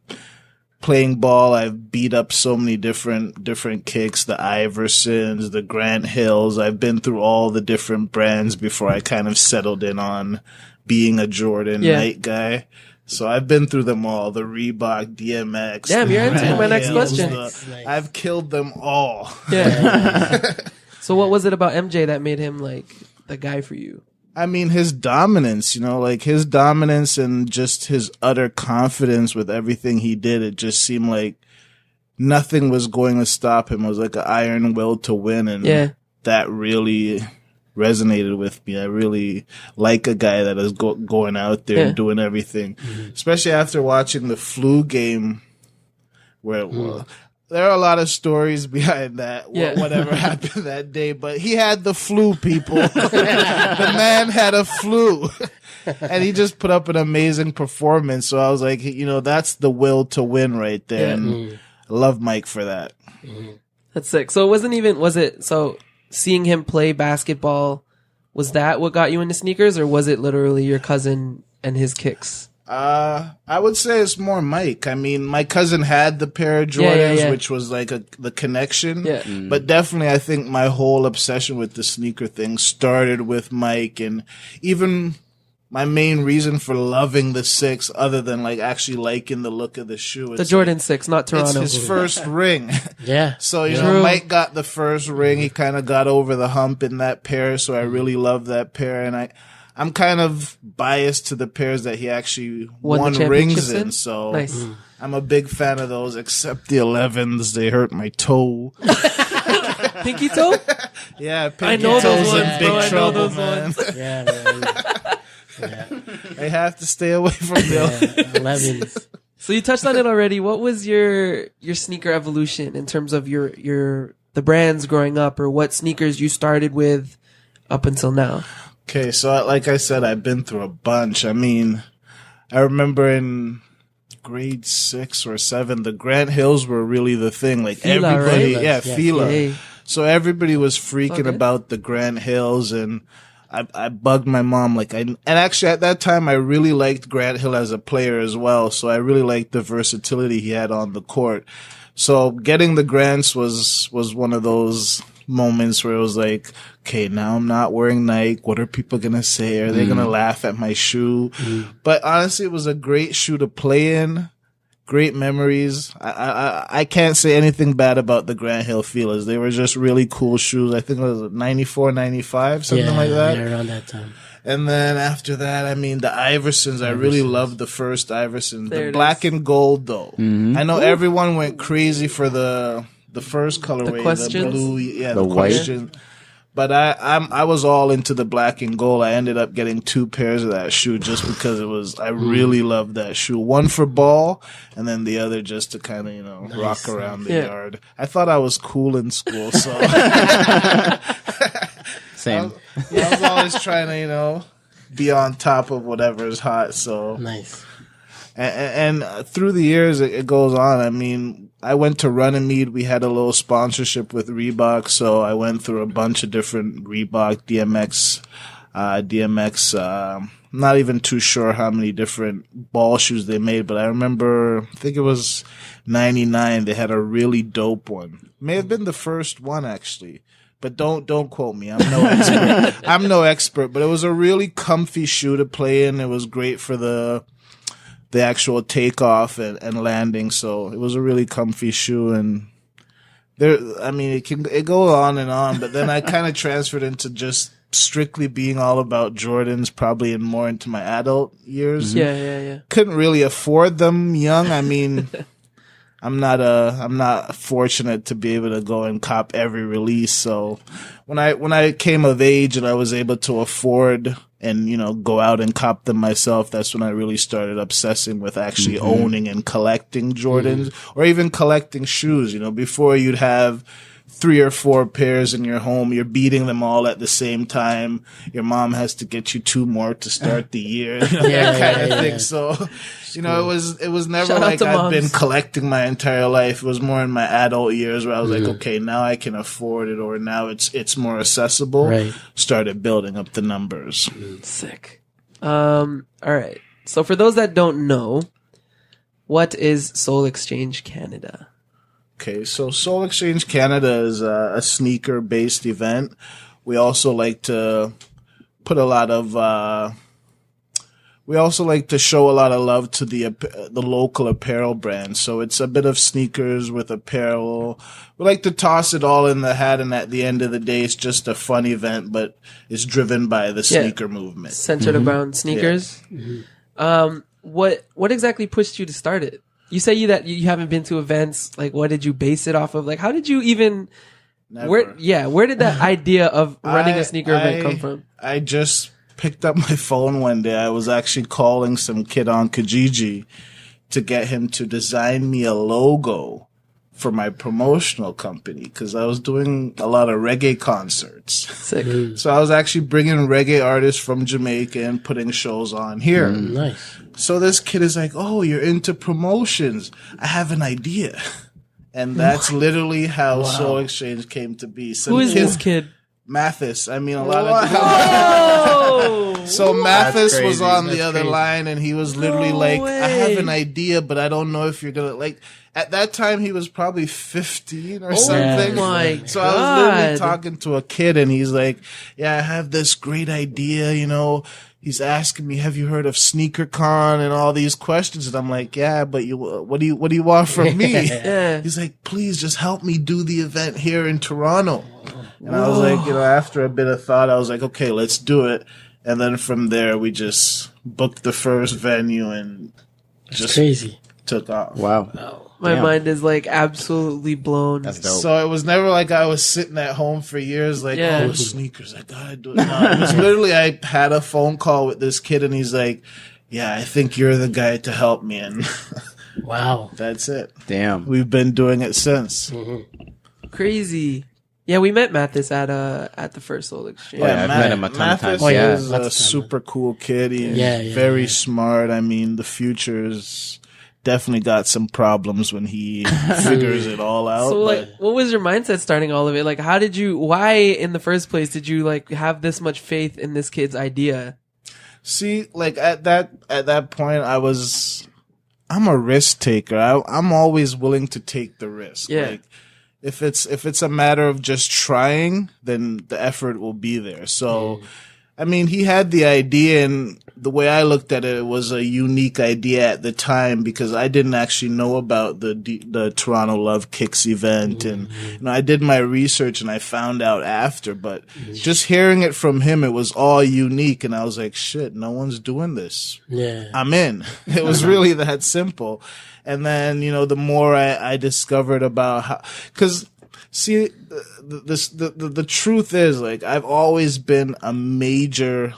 playing ball, I've beat up so many different kicks, the Iversons, the Grant Hills. I've been through all the different brands before I kind of settled in on being a Jordan Night guy. So I've been through them all, the Reebok, DMX. Damn, you're answering my next question. I've killed them all. Yeah. So what was it about MJ that made him the guy for you? I mean, his dominance, his dominance and just his utter confidence with everything he did. It just seemed like nothing was going to stop him. It was like an iron will to win. And that really resonated with me. I really like a guy that is going out there and doing everything, especially after watching the flu game where there are a lot of stories behind that, whatever happened that day, but he had the flu, people. The man had a flu and he just put up an amazing performance. So I was like, that's the will to win right there. And I love Mike for that. That's sick. So so seeing him play basketball, was that what got you into sneakers, or was it literally your cousin and his kicks? I would say it's more Mike. I mean, my cousin had the pair of Jordans, which was the connection. Yeah. But definitely, I think my whole obsession with the sneaker thing started with Mike, and even my main reason for loving the 6, other than actually liking the look of the shoe, the Jordan 6, not Toronto. It's his first ring. Yeah. So Mike got the first ring. He kind of got over the hump in that pair. So I really love that pair, and I'm kind of biased to the pairs that he actually won rings in. So nice. I'm a big fan of those, except the 11s. They hurt my toe. Pinky toe? Yeah, pinky I know toes those ones, in big bro. trouble, man. Yeah, man. Yeah. I have to stay away from them. 11s. So you touched on it already. What was your sneaker evolution in terms of the brands growing up, or what sneakers you started with up until now? Okay, so like I said, I've been through a bunch. I mean, I remember in grade 6 or 7, the Grant Hills were really the thing. Fila, everybody, right? Fila. Yeah. So everybody was freaking about the Grant Hills, and I bugged my mom. And actually at that time, I really liked Grant Hill as a player as well. So I really liked the versatility he had on the court. So getting the Grants was one of those moments where it was like, okay, now I'm not wearing Nike. What are people going to say? Are they going to laugh at my shoe? But honestly, it was a great shoe to play in. Great memories. I can't say anything bad about the Grant Hill Filas. They were just really cool shoes. I think it was 94, 95, something like that. Yeah, around that time. And then after that, I mean, the Iversons. I really loved the first Iversons. The black and gold, though. I know everyone went crazy for the first colorway, the blue, the question. But I was all into the black and gold. I ended up getting 2 pairs of that shoe just because I really loved that shoe. One for ball, and then the other just to kind of, rock around the yard. I thought I was cool in school, so. Same. I was always trying to, be on top of whatever is hot, so. Nice. And through the years, it goes on. I mean, I went to Runnymede. We had a little sponsorship with Reebok, so I went through a bunch of different Reebok DMX. Not even too sure how many different ball shoes they made, but I remember, I think it was 99. They had a really dope one. May have been the first one actually, but don't quote me. I'm no expert. I'm no expert, but it was a really comfy shoe to play in. It was great for the actual takeoff and landing. So it was a really comfy shoe, and it goes on and on, but then I kind of transferred into just strictly being all about Jordans, probably more into my adult years. Yeah. Couldn't really afford them young. I mean, I'm not fortunate to be able to go and cop every release. So when I came of age and I was able to afford and, go out and cop them myself, that's when I really started obsessing with actually owning and collecting Jordans or even collecting shoes. Before you'd have 3 or 4 pairs in your home, you're beating them all at the same time. Your mom has to get you 2 more to start the year, that kind of thing. So, it was never Shout like I've moms. been collecting my entire life. It was more in my adult years where I was like, okay, now I can afford it, or now it's more accessible. Right. Started building up the numbers. Sick. All right. So for those that don't know, what is Soul Exchange Canada? Okay, so Soul Exchange Canada is a sneaker-based event. We also like to put a lot of we also like to show a lot of love to the local apparel brands. So it's a bit of sneakers with apparel. We like to toss it all in the hat, and at the end of the day, it's just a fun event, but it's driven by the sneaker movement. Centered around sneakers. Yeah. What exactly pushed you to start it? You say that you haven't been to events. Like, what did you base it off of? Like, how did you even? Never. Where did that idea of running a sneaker event come from? I just picked up my phone one day. I was actually calling some kid on Kijiji to get him to design me a logo for my promotional company, because I was doing a lot of reggae concerts. Sick. So I was actually bringing reggae artists from Jamaica and putting shows on here. Nice. So this kid is like, "Oh, you're into promotions. I have an idea." And that's literally how Soul Exchange came to be. Who is this kid? Mathis. I mean, a lot of Oh! So Mathis was on the That's other crazy. line, and he was literally No like, way. "I have an idea, but I don't know if you're gonna like." At that time, he was probably 15 or something. my So I was literally God. talking to a kid, and he's like, "Yeah, I have this great idea, He's asking me, "Have you heard of SneakerCon?" and all these questions, and I'm like, "Yeah, but what do you want from me?" Yeah. He's like, "Please just help me do the event here in Toronto." And I was like, after a bit of thought, I was like, "Okay, let's do it." And then from there, we just booked the first venue and just Crazy. took off. Wow. My Damn. mind is like absolutely blown. That's dope. So it was never like I was sitting at home for years like, Yeah. "Oh, sneakers, I gotta do it." No, it was literally, I had a phone call with this kid, and he's like, "Yeah, I think you're the guy to help me." And Wow. that's it. Damn. We've been doing it since. Crazy. Yeah, we met Mathis at the first Soul Exchange. Yeah, I've met him a ton of Mathis times. Oh, yeah. is Lots a of time, super cool kid. He's Yeah, yeah, very yeah. smart. I mean, the future's definitely got some problems when he figures it all out. So, but like, what was your mindset starting all of it? Like, why in the first place did you, like, have this much faith in this kid's idea? see, like at that point, I'm a risk taker. I'm always willing to take the risk. Yeah. Like, if it's a matter of just trying, then the effort will be there. So, I mean, he had the idea, and the way I looked at it was a unique idea at the time, because I didn't actually know about the Toronto Love Kicks event, and I did my research and I found out after. But just hearing it from him, it was all unique, and I was like, "Shit, no one's doing this. Yeah. I'm in." It was really that simple. And then, the more I discovered about how, cause see, the truth is, like, I've always had a major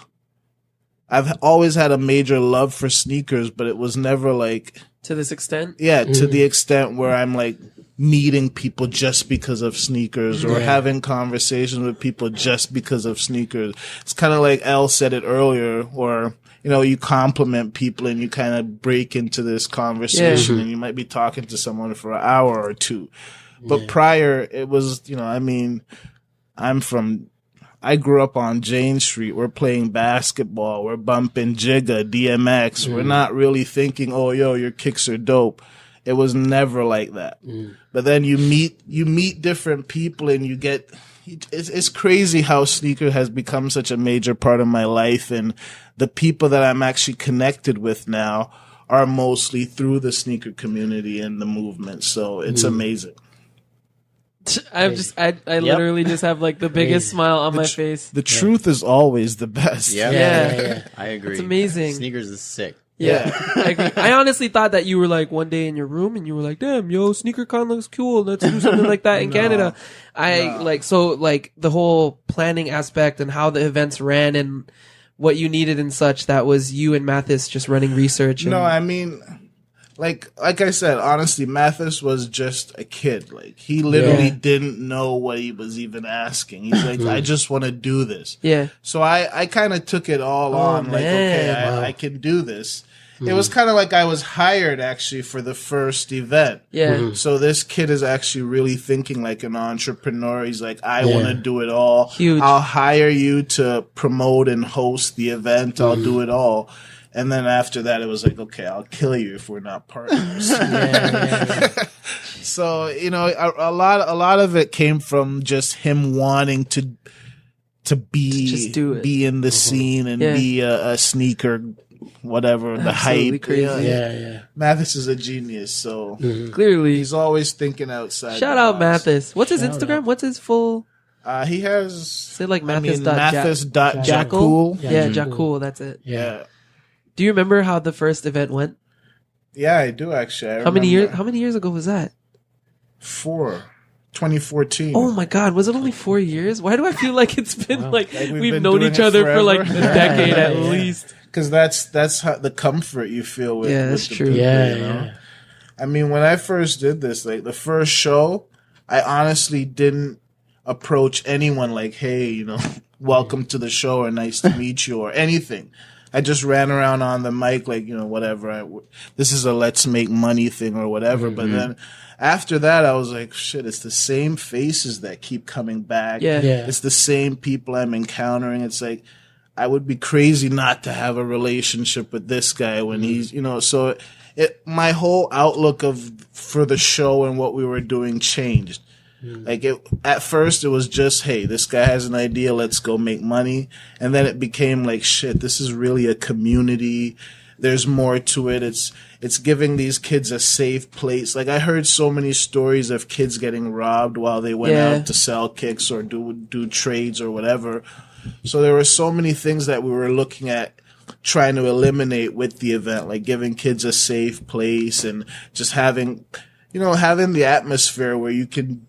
love for sneakers, but it was never like, To this extent? to the extent where I'm like meeting people just because of sneakers or having conversations with people just because of sneakers. It's kind of like Elle said it earlier, or, you know, you compliment people and you kind of break into this conversation and you might be talking to someone for an hour or two. But prior, it was, you know, I mean, I grew up on Jane Street. We're playing basketball. We're bumping Jigga, DMX. We're not really thinking, oh, yo, your kicks are dope. It was never like that. But then you meet different people and you get, it's crazy how sneaker has become such a major part of my life. And the people that I'm actually connected with now are mostly through the sneaker community and the movement. So it's amazing. I literally just have like the biggest smile on my face. The truth is always the best. Yeah. I agree. It's amazing. Sneakers is sick. Yeah. I agree. I honestly thought that you were like one day in your room and you were like, damn, yo, SneakerCon looks cool. Let's do something like that in Canada. So the whole planning aspect and how the events ran and what you needed and such, that was you and Mathis just running research. No, I mean, like I said, honestly, Mathis was just a kid. Like, he literally didn't know what he was even asking. He's like, I just want to do this. Yeah. So I kind of took it all on. Like, okay, I can do this. It was kind of like I was hired actually for the first event. Yeah. So this kid is actually really thinking like an entrepreneur. He's like, I want to do it all. Huge. I'll hire you to promote and host the event. I'll do it all. And then after that, it was like, okay, I'll kill you if we're not partners. So, you know, a lot of it came from just him wanting to be in the scene and be a sneaker, whatever, the hype. Crazy. Mathis is a genius, so Clearly. he's always thinking outside. Shout the out box. Mathis. What's his Instagram? What's his full? He has. Say like Mathis. Mathis.Jackal. Yeah, Jackal. That's it. Yeah. Do you remember how the first event went? Yeah, I do actually. How many years ago was that? 2014. Oh my God, was it only 4 years? Why do I feel like it's been like we've been known doing each it other for like a forever? decade at least? Because that's how the comfort you feel with. That's with the true. people, Yeah, you know? I mean, when I first did this, like the first show, I honestly didn't approach anyone like, hey, you know, welcome to the show or nice to meet you or anything. I just ran around on the mic like, you know, whatever. This is a let's make money thing or whatever. But then after that, I was like, shit, it's the same faces that keep coming back. Yeah. It's the same people I'm encountering. It's like, I would be crazy not to have a relationship with this guy when he's, you know, so my whole outlook for the show and what we were doing changed. Like at first it was just, hey, this guy has an idea, let's go make money. And then it became like, shit, this is really a community. There's more to it. It's giving these kids a safe place. Like I heard so many stories of kids getting robbed while they went out to sell kicks or do trades or whatever. So there were so many things that we were looking at trying to eliminate with the event, like giving kids a safe place and just having the atmosphere where you can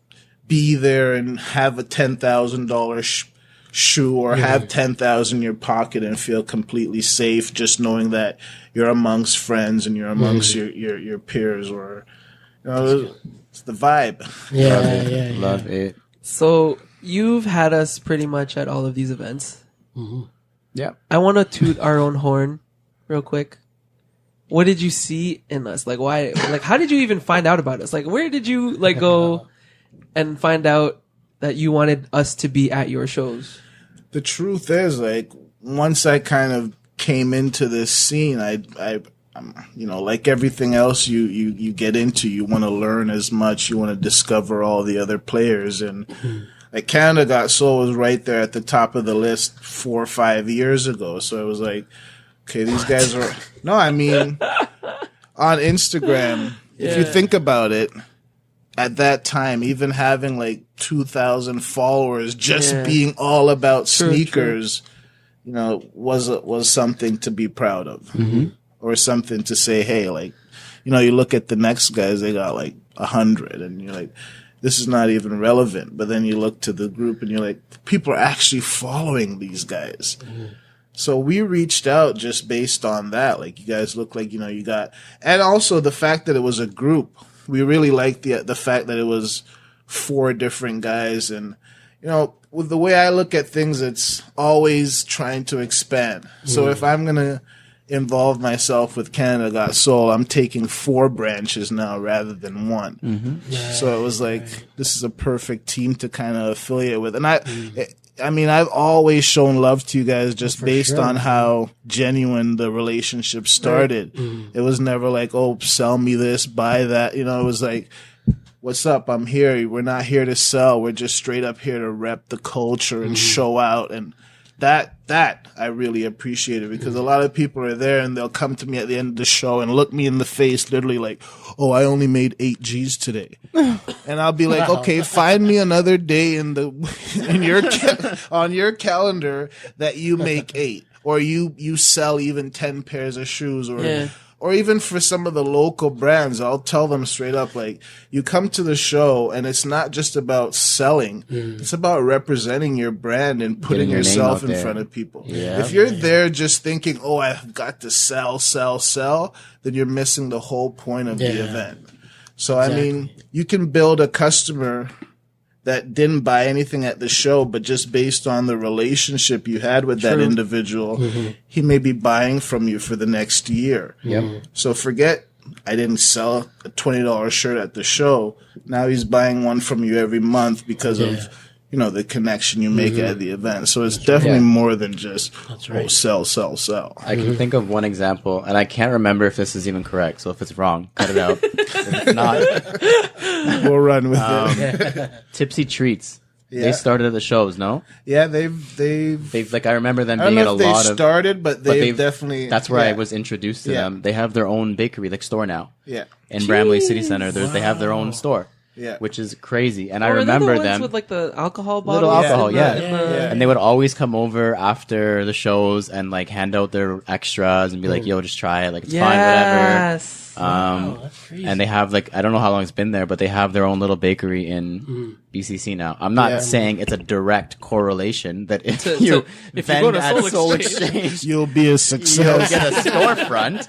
be there and have a $10,000 shoe or have 10,000 in your pocket and feel completely safe, just knowing that you're amongst friends and you're amongst your peers, or you know, it's the vibe. Love it. So you've had us pretty much at all of these events. Yeah. I want to toot our own horn real quick. What did you see in us? Like why? Like how did you even find out about us? Like where did you like go and find out that you wanted us to be at your shows? The truth is, like, once I kind of came into this scene, I you know, like everything else you get into, you want to learn as much, you want to discover all the other players. And like Canada Got Soul was right there at the top of the list 4 or 5 years ago. So it was like, okay, these guys are, no, I mean, on Instagram, if you think about it, at that time, even having like 2,000 followers, just being all about sneakers, you know, was something to be proud of, or something to say, hey, like, you know, you look at the next guys, they got like 100, and you're like, this is not even relevant. But then you look to the group, and you're like, people are actually following these guys. So we reached out just based on that. Like, you guys look like, you know, you got, and also the fact that it was a group. we really liked the fact that it was 4 different guys. And, you know, with the way I look at things, it's always trying to expand. So if I'm going to involve myself with Canada Got Soul, I'm taking 4 branches now rather than 1. So it was like, this is a perfect team to kind of affiliate with. And I mean, I've always shown love to you guys just based on how genuine the relationship started. It was never like, oh, sell me this, buy that. You know, it was like, what's up? I'm here. We're not here to sell. We're just straight up here to rep the culture and show out. And that I really appreciate it, because a lot of people are there and they'll come to me at the end of the show and look me in the face, literally like, oh, I only made 8 G's today. And I'll be like, okay, find me another day on your calendar that you make 8, or you sell even 10 pairs of shoes, or even for some of the local brands, I'll tell them straight up, like, you come to the show and it's not just about selling. It's about representing your brand and putting yourself in front of people. If you're there just thinking, oh, I've got to sell, then you're missing the whole point of the event. So, I mean, you can build a customer that didn't buy anything at the show, but just based on the relationship you had with that individual, he may be buying from you for the next year. So forget, I didn't sell a $20 shirt at the show. Now he's buying one from you every month because of, you know, the connection you make at the event. So it's definitely more than just, oh, sell. I can think of one example, and I can't remember if this is even correct. So if it's wrong, cut it out. If it's not, we'll run with it. Tipsy Treats. They started at the shows, no? Yeah, they've like, I remember them I don't being know at if a lot they of started, but they've definitely. That's where I was introduced to them. They have their own bakery, like store now. Yeah. In Bramley City Center, they have their own store. Yeah. Which is crazy. And I Are remember they the ones them with like the alcohol little bottles. alcohol, Yeah. And they would always come over after the shows and like hand out their extras and be like, yo, just try it. Like, it's fine, whatever. That's crazy. And they have like, I don't know how long it's been there, but they have their own little bakery in BCC now. I'm not saying it's a direct correlation that if you go to at Soul Soul Exchange, Exchange, you'll be a you'll success. get a storefront.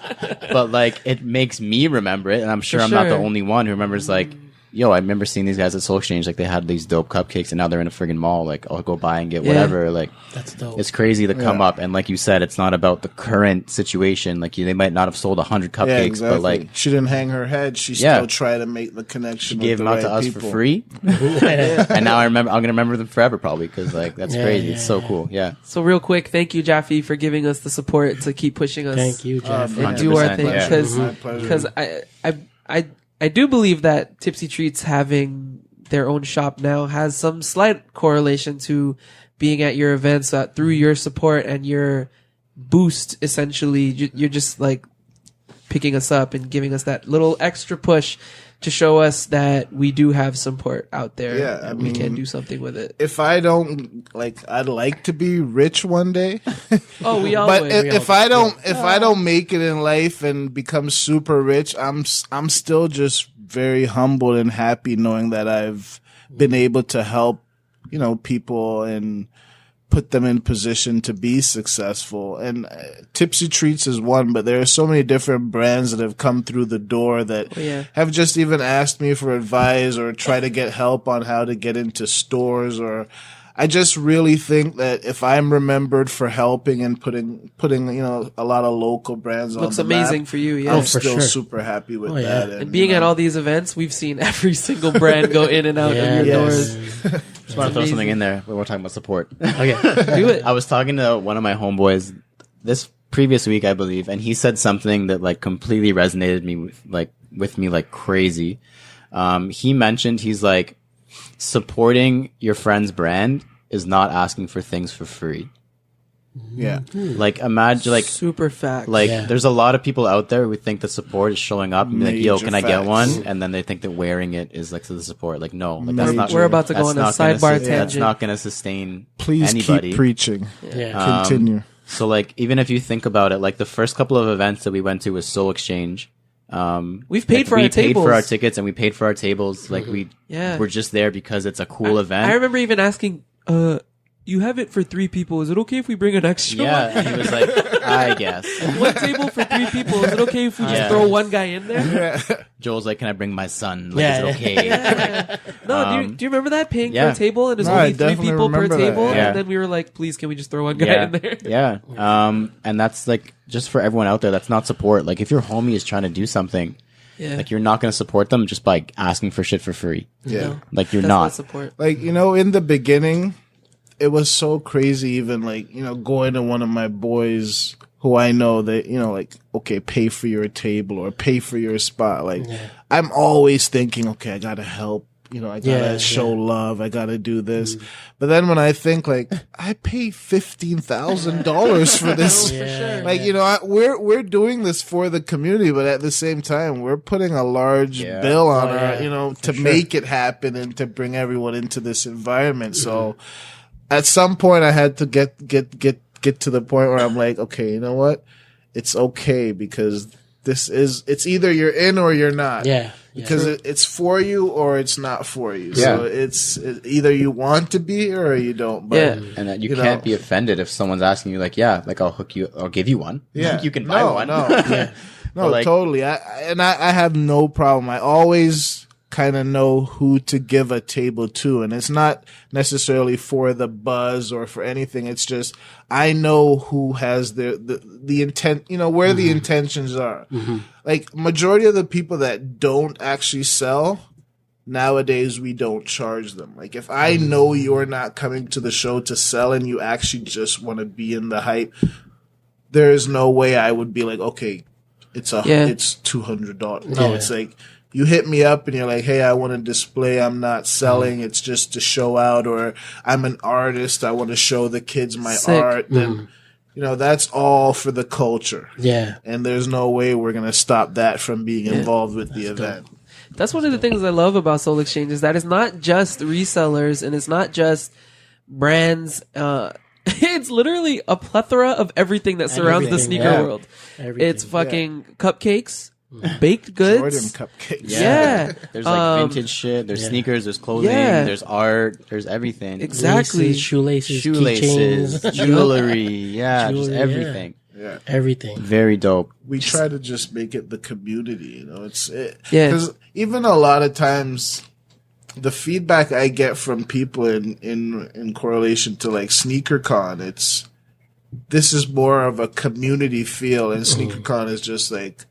But like, it makes me remember it, and I'm sure I'm not the only one who remembers like, yo, I remember seeing these guys at Soul Exchange. Like, they had these dope cupcakes, and now they're in a friggin' mall. Like, I'll go buy and get whatever. Like, that's dope. It's crazy to come up. And like you said, it's not about the current situation. Like, they might not have sold 100 cupcakes, but like, she didn't hang her head. She still tried to make the connection. She gave them out to us for free. And now I'm gonna remember them forever, probably, because like, that's crazy. It's so cool. Yeah. So real quick, thank you, Jaffy, for giving us the support to keep pushing us. Thank you, Jaffy. And do our thing, Yeah. because I do believe that Tipsy Treats having their own shop now has some slight correlation to being at your events, through your support and your boost. Essentially, you're just like picking us up and giving us that little extra push to show us that we do have support out there. Yeah, and we can do something with it. If I don't I'd like to be rich one day. Oh, we all But would. if I don't make it in life and become super rich, I'm still just very humbled and happy knowing that I've been able to help, you know, people and put them in position to be successful. And Tipsy Treats is one, but there are so many different brands that have come through the door that have just even asked me for advice or try to get help on how to get into stores. Or I just really think that if I'm remembered for helping and putting you know, a lot of local brands on looks the amazing map, for you. I'm Yeah. still super happy with that. And being at all these events, we've seen every single brand go in and out of your doors. Just want to throw something in there when we're talking about support. Okay. Do it. I was talking to one of my homeboys this previous week, I believe, and he said something that like completely resonated with me like crazy. He mentioned, he's like, supporting your friend's brand is not asking for things for free. Yeah. Like, imagine, like, super fact. like, there's a lot of people out there who think the support is showing up and be like, yo, Major can I get facts. one? And then they think that wearing it is like to the support. Like, no, like, that's not. We're about to go that's on a not gonna sidebar That's tangent. not going to sustain Please anybody. keep preaching. Yeah. Continue. So, like, even if you think about it, like, the first couple of events that we went to was Soul Exchange. We've paid for our we paid tables. for our tickets and we paid for our tables. Like, we're just there because it's a cool event. I remember even asking, you have it for 3 people. Is it okay if we bring an extra one? Yeah, he was like, I guess. One table for 3 people. Is it okay if we just throw one guy in there? Joel's like, can I bring my son? Like, is it okay? Yeah. No, do you remember that? Paying for a table and there's No, I only 3 definitely people per remember that, table? yeah. And then we were like, please, can we just throw one guy in there? Yeah. And that's like, just for everyone out there, that's not support. Like, if your homie is trying to do something, like, you're not going to support them just by asking for shit for free. Yeah. No, Like, you're that's not. support. Like, in the beginning, it was so crazy, even like, going to one of my boys who I know that, like, okay, pay for your table or pay for your spot. Like, I'm always thinking, okay, I gotta help, I gotta show love. I gotta do this. But then when I think, like, I pay $15,000 for this, like, we're doing this for the community, but at the same time, we're putting a large bill on our, to make it happen and to bring everyone into this environment. So, at some point, I had to get to the point where I'm like, okay, you know what? It's okay because it's either you're in or you're not. Yeah. Because it's for you or it's not for you. Yeah. So it's either you want to be here or you don't. But, and that you can't be offended if someone's asking you, like, I'll give you one. Yeah. You can buy one. No, no, like, totally. I have no problem. I always kind of know who to give a table to, and it's not necessarily for the buzz or for anything. It's just I know who has the intent, where the intentions are. Like, majority of the people that don't actually sell nowadays, we don't charge them. Like, if I know you're not coming to the show to sell and you actually just want to be in the hype, there's no way I would be like, okay, it's $200. No, it's like, you hit me up and you're like, hey, I want to display. I'm not selling. It's just to show out, or I'm an artist. I want to show the kids my art. Then, that's all for the culture. Yeah. And there's no way we're going to stop that from being involved with the event. That's one of the things I love about Soul Exchange is that it's not just resellers and it's not just brands. It's literally a plethora of everything that surrounds the sneaker world. It's fucking cupcakes. Baked goods, Jordan cupcakes. Yeah. There's like vintage shit. There's sneakers. There's clothing. There's art. There's everything. Exactly. Laces, shoelaces, jewelry. Just everything. Yeah. Everything. Very dope. We try to just make it the community. Because even a lot of times, the feedback I get from people in correlation to like SneakerCon, this is more of a community feel, and SneakerCon is just like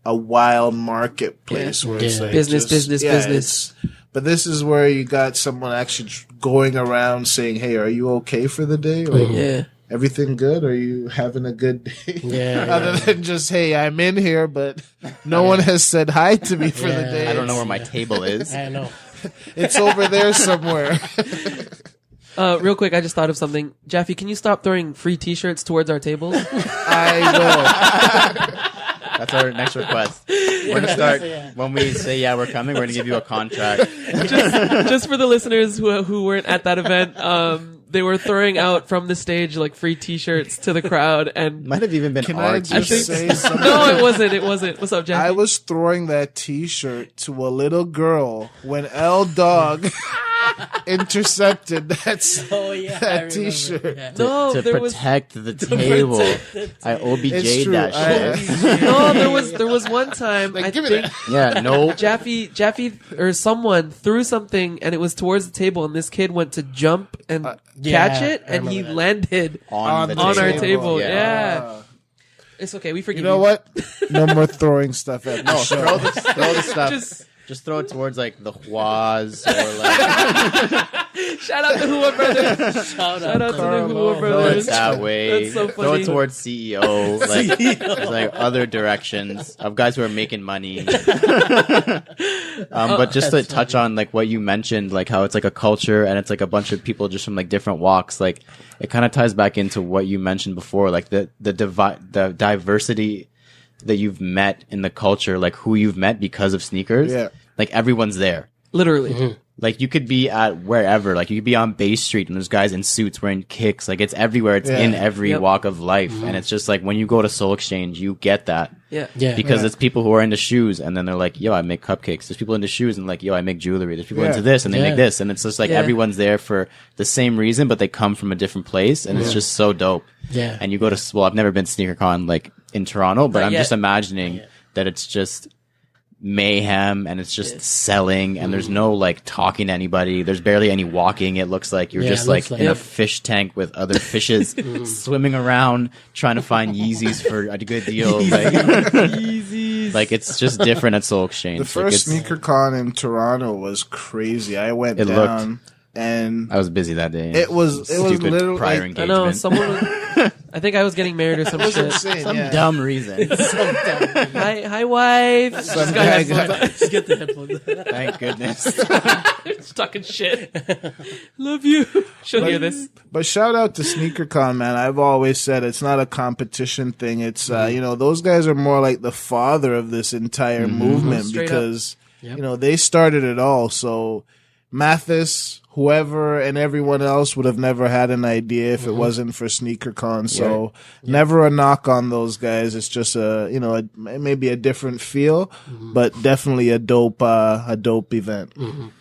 a wild marketplace where it's like business. But this is where you got someone actually going around saying, "Hey, are you okay for the day? Like, everything good? Are you having a good day?" Other than just, "Hey, I'm in here, but no one has said hi to me for the day. I don't know where my table is. I know. It's over there somewhere." Real quick, I just thought of something. Jaffy, can you stop throwing free T-shirts towards our tables? I will. That's our next request. We're gonna start when we say we're coming. We're gonna give you a contract. just for the listeners who weren't at that event, they were throwing out from the stage like free T-shirts to the crowd, and might have even been Can our I just say something? no, it wasn't. What's up, Jaffy? I was throwing that T-shirt to a little girl when L-Dog intercepted that T-shirt. Yeah. No, to there was protect the table. I OBJ'd true. that shit. no, there was one time I give me think that. Yeah, no. Jaffy or someone threw something and it was towards the table, and this kid went to jump and catch it, and he landed on our table. table. Yeah. Yeah. It's okay. We forgive You know what? No more throwing stuff at me. No, throw the stuff. Just throw it towards like the Huas or like. Shout out to Hua Brothers. Shout out to the Hua Throw it Brothers. that way. That's so Throw funny. it towards CEO. Like there's like other directions of guys who are making money. But just to touch on like what you mentioned, like how it's like a culture and it's like a bunch of people just from like different walks. Like it kind of ties back into what you mentioned before, like the diversity that you've met in the culture, like who you've met because of sneakers. Yeah. Like everyone's there. Literally. Like you could be at wherever, like you could be on Bay Street and there's guys in suits wearing kicks. Like it's everywhere. It's in every walk of life. And it's just like when you go to Soul Exchange, you get that. Yeah. Because it's people who are into shoes and then they're like, yo, I make cupcakes. There's people into shoes and like, yo, I make jewelry. There's people into this and they make this. And it's just like everyone's there for the same reason, but they come from a different place. And it's just so dope. Yeah. And you go to, well, I've never been to SneakerCon like in Toronto, but I'm just imagining that it's just mayhem and it's just selling and there's no like talking to anybody. There's barely any walking. It looks like you're just like in a fish tank with other fishes swimming around trying to find Yeezys for a good deal. Like, Yeezys. Like it's just different at Soul Exchange. The first SneakerCon in Toronto was crazy. I went down and I was busy that day. It was literally prior like, engagement. I know someone. I think I was getting married or some shit. insane, Some dumb reason. Hi, wife. Some guy Just get the headphones. Thank goodness. Just talking shit. Love you. She'll hear this. But shout out to SneakerCon, man. I've always said it's not a competition thing. It's those guys are more like the father of this entire movement Straight because they started it all. So Mathis, whoever, and everyone else would have never had an idea if it wasn't for SneakerCon. So never a knock on those guys. It's just maybe a different feel, but definitely a dope event.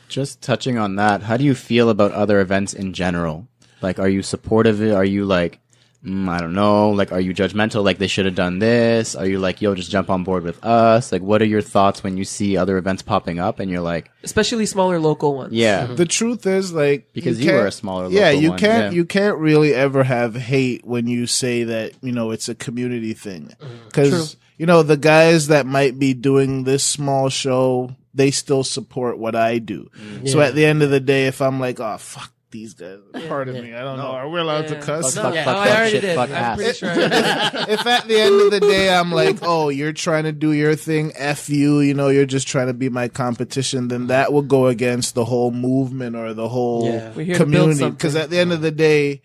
Just touching on that, how do you feel about other events in general? Like, are you supportive of it? Are you like, I don't know, like, are you judgmental? Like, they should have done this? Are you like, yo, just jump on board with us? Like, what are your thoughts when you see other events popping up and you're like, especially smaller local ones? Yeah. The truth is, like, because you were a smaller local you one. can't you can't really ever have hate when you say that, it's a community thing. Because, the guys that might be doing this small show, they still support what I do. So at the end of the day, if I'm like, oh, fuck these guys, pardon me, I don't know, are we allowed to cuss? No, I already did. I'm pretty sure. If at the end of the day I'm like, oh, you're trying to do your thing, F you, you're just trying to be my competition, then that will go against the whole movement or the whole community. Because at the end of the day,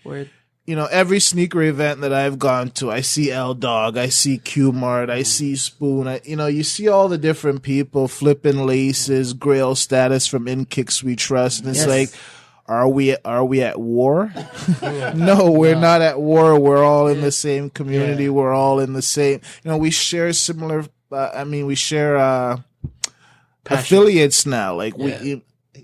every sneaker event that I've gone to, I see LDog, I see Q-Mart, I see Spoon, you see all the different people flipping laces, Grail status from In Kicks We Trust, and it's like, are we at war? No, we're not at war. We're all in the same community. We're all in the same, we share similar, we share, affiliates now. Like it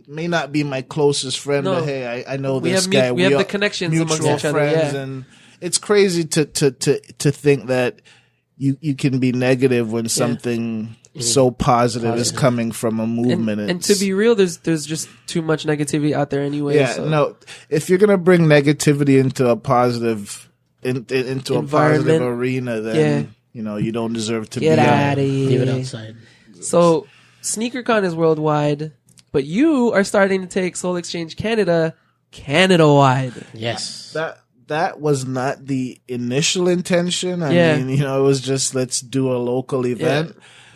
may not be my closest friend, but hey, I know this guy. We have the connections amongst each other. And it's crazy to think that you can be negative when something so positive is coming from a movement. And to be real, there's just too much negativity out there anyway. Yeah, no. If you're gonna bring negativity into a positive into a positive arena, then you don't deserve to get be out of here. Leave it outside. So SneakerCon is worldwide, but you are starting to take Soul Exchange Canada-wide. Yes. That was not the initial intention. I mean, it was just, let's do a local event.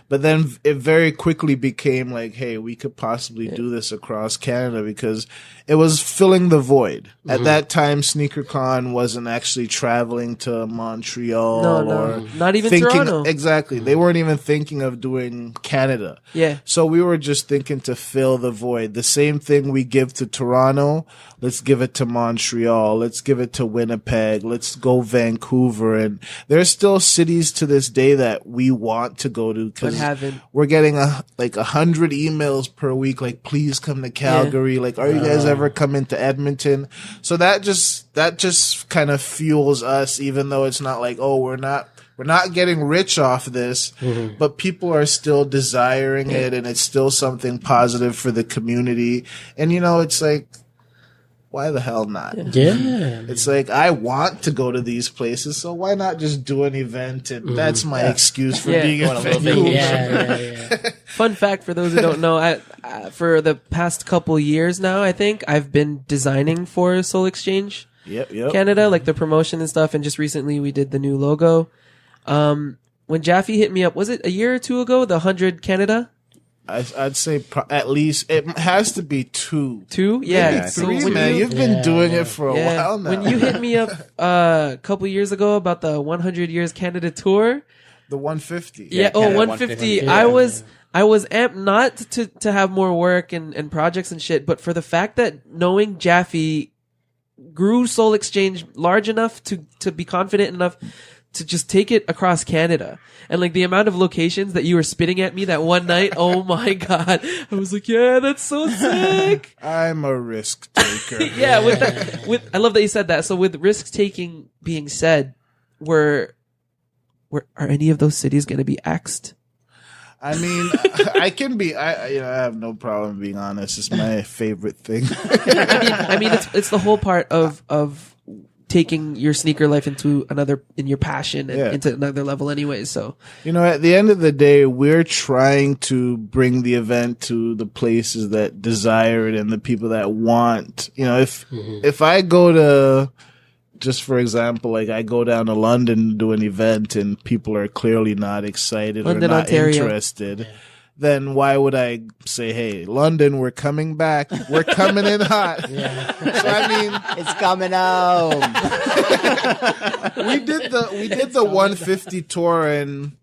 But then it very quickly became like, hey, we could possibly do this across Canada because it was filling the void. At that time, SneakerCon wasn't actually traveling to Montreal or not even thinking, Toronto. Exactly. They weren't even thinking of doing Canada. Yeah. So we were just thinking to fill the void. The same thing we give to Toronto, let's give it to Montreal. Let's give it to Winnipeg. Let's go Vancouver. And there's still cities to this day that we want to go to because we're getting 100 emails per week. Like, please come to Calgary. Like, are you guys ever coming to Edmonton? So that just kind of fuels us, even though it's not like, oh, we're not getting rich off this, but people are still desiring it, and it's still something positive for the community. And it's like, why the hell not? Yeah. It's like, I want to go to these places, so why not just do an event? And that's my excuse for being in Vancouver. Yeah. Fun fact for those who don't know, for the past couple years now, I think I've been designing for Soul Exchange Canada, like the promotion and stuff. And just recently we did the new logo. When Jaffy hit me up, was it a year or two ago, the 100 Canada? I'd say at least it has to be two. Two? Yeah. Maybe three, man. You've been doing it for a while now. When you hit me up a couple years ago about the 100 Years Canada tour. The 150. Yeah, 150. I was amped not to have more work and projects and shit, but for the fact that knowing Jaffy grew Soul Exchange large enough to be confident enough to just take it across Canada. And like the amount of locations that you were spitting at me that one night, oh my God. I was like, yeah, that's so sick. I'm a risk taker. Yeah, I love that you said that. So with risk taking being said, are any of those cities going to be axed? I mean, I have no problem being honest. It's my favorite thing. I mean, it's the whole part of taking your sneaker life into your passion and into another level anyways. So, at the end of the day, we're trying to bring the event to the places that desire it and the people that want, if I go to, just for example, like I go down to London to do an event and people are clearly not excited London, or not Ontario. interested, then why would I say, hey, London, we're coming back. We're coming in hot. Yeah. So I mean, It's coming home. we did the 150 tour and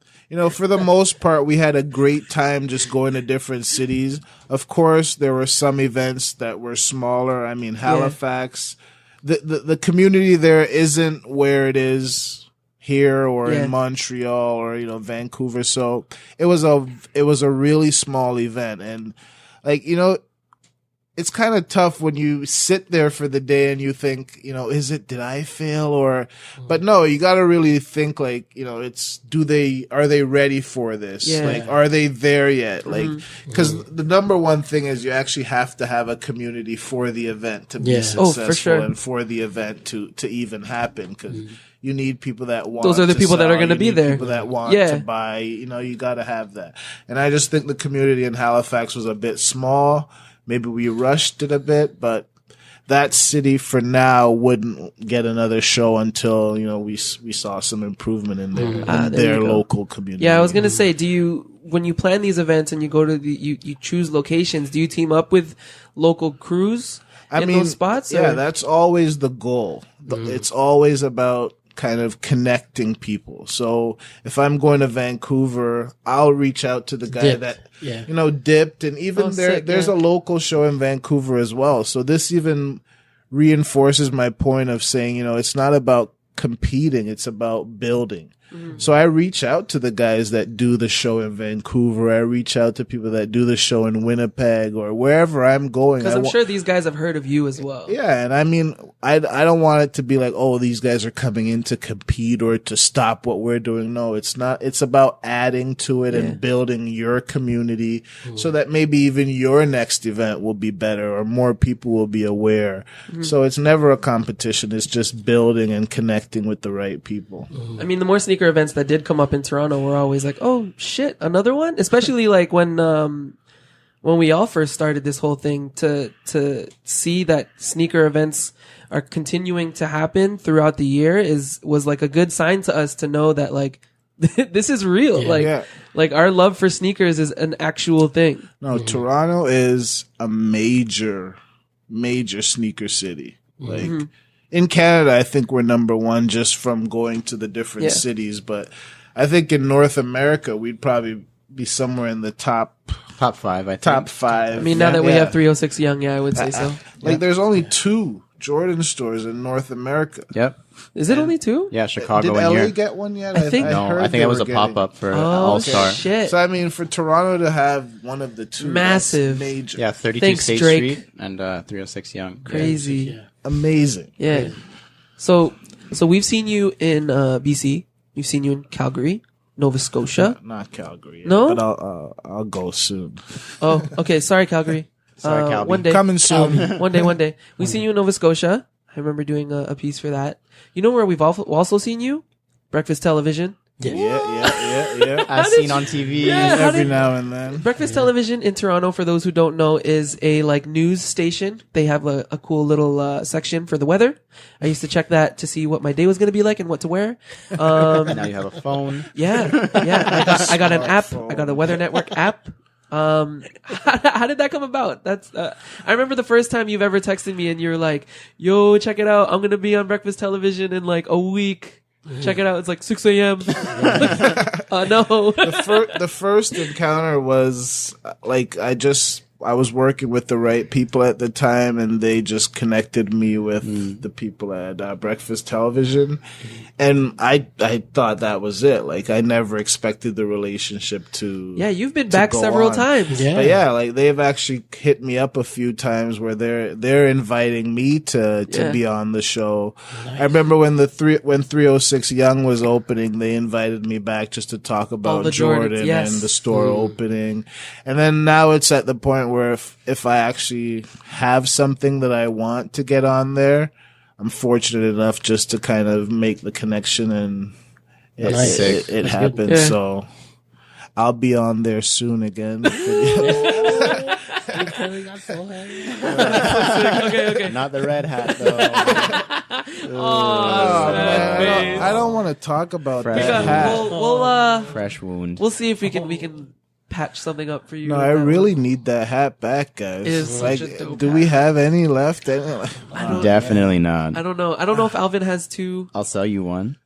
for the most part we had a great time just going to different cities. Of course, there were some events that were smaller. I mean, Halifax, the community there isn't where it is here or in Montreal or Vancouver. So it was a really small event, and like it's kind of tough when you sit there for the day and you think, did I fail or, but no, you got to really think like, are they ready for this? Yeah. Like, are they there yet? Like, cause the number one thing is you actually have to have a community for the event to be successful for sure. and for the event to even happen. Cause you need people that want. Those are the to people that are sell. going to You be need there. People that want to buy. You got to have that. And I just think the community in Halifax was a bit small. Maybe we rushed it a bit, but that city for now wouldn't get another show until we saw some improvement in their local community. Yeah, I was gonna say, when you plan these events and you go to you choose locations, do you team up with local crews in those spots? Yeah, that's always the goal. It's always about kind of connecting people. So if I'm going to Vancouver, I'll reach out to the guy that dipped, and even there's a local show in Vancouver as well. So this even reinforces my point of saying, it's not about competing, it's about building. So I reach out to the guys that do the show in Vancouver. I reach out to people that do the show in Winnipeg or wherever I'm going. Because I'm sure these guys have heard of you as well. Yeah, and I mean, I don't want it to be like, oh, these guys are coming in to compete or to stop what we're doing. No, it's not. It's about adding to it and building your community so that maybe even your next event will be better or more people will be aware. So it's never a competition. It's just building and connecting with the right people. I mean, the more sneaker events that did come up in Toronto were always like, oh shit, another one? Especially like when we all first started this whole thing, to see that sneaker events are continuing to happen throughout the year was like a good sign to us to know that like this is real. Like our love for sneakers is an actual thing. No, Toronto is a major sneaker city. Like in Canada, I think we're number one just from going to the different cities. But I think in North America, we'd probably be somewhere in the top 5, I think. Top 5. I mean, now that we have 306 Young, I would say so. Like, there's only 2 Jordan stores in North America. Yep. Is it only 2? Yeah, Chicago Did and LA here. get one yet? I think I think it was a pop-up for All-Star. Shit. So, I mean, for Toronto to have one of the 2. Massive. Major. Yeah, 32 Thanks, State Drake. Street and 306 Young. Crazy. Amazing. Yeah. So we've seen you in BC. We've seen you in Calgary, Nova Scotia. Not Calgary. Yet, No? But I'll go soon. Oh, okay. Sorry, Calgary. Sorry, Calgary. One day. Coming soon. One day. We've seen you in Nova Scotia. I remember doing a piece for that. You know where we've also seen you? Breakfast Television. Yeah. As seen on TV. Every now and then. Breakfast Television in Toronto, for those who don't know, is a like news station. They have a cool little section for the weather. I used to check that to see what my day was going to be like and what to wear. And now you have a phone. Yeah. I got an app. I got a Weather Network app. How did that come about? That's I remember the first time you've ever texted me and you're like, yo, check it out, I'm gonna be on Breakfast Television in like a week. Check it out. It's like 6 a.m. No. The first encounter was like I was working with the right people at the time, and they just connected me with the people at Breakfast Television, and I thought that was it. Like I never expected the relationship to you've been back several times. But like they've actually hit me up a few times where they're inviting me to be on the show. Nice. I remember when 306 Yonge was opening, they invited me back just to talk about Jordan and the store opening, and then now it's at the point where if I actually have something that I want to get on there, I'm fortunate enough just to kind of make the connection, and it happened. Yeah. So I'll be on there soon again. Okay. Not the red hat though. Man, I don't want to talk about that hat. We'll fresh wound. We'll see if we can patch something up for you. No, I really need that hat back, guys. Like, do we have any left? Definitely not. I don't know. I don't know if Alvin has two. I'll sell you one.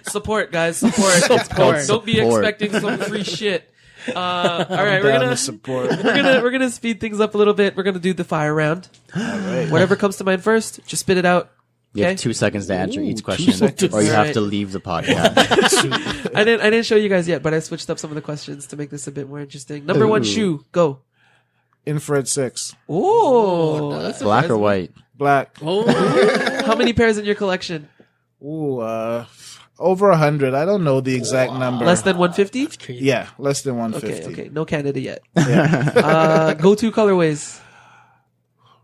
Support, guys. Support. Don't be expecting some free shit. All right, we're gonna speed things up a little bit. We're gonna do the fire round. All right. Whatever comes to mind first, just spit it out. You have 2 seconds to answer each question, or you have to leave the podcast. I didn't show you guys yet, but I switched up some of the questions to make this a bit more interesting. Number one shoe, go. Infrared 6. Oh, that's black or white? Black. Oh, how many pairs in your collection? Over 100. I don't know the exact number. Less than 150? Yeah, less than 150. Okay. No Canada yet. Yeah. Go-to colorways.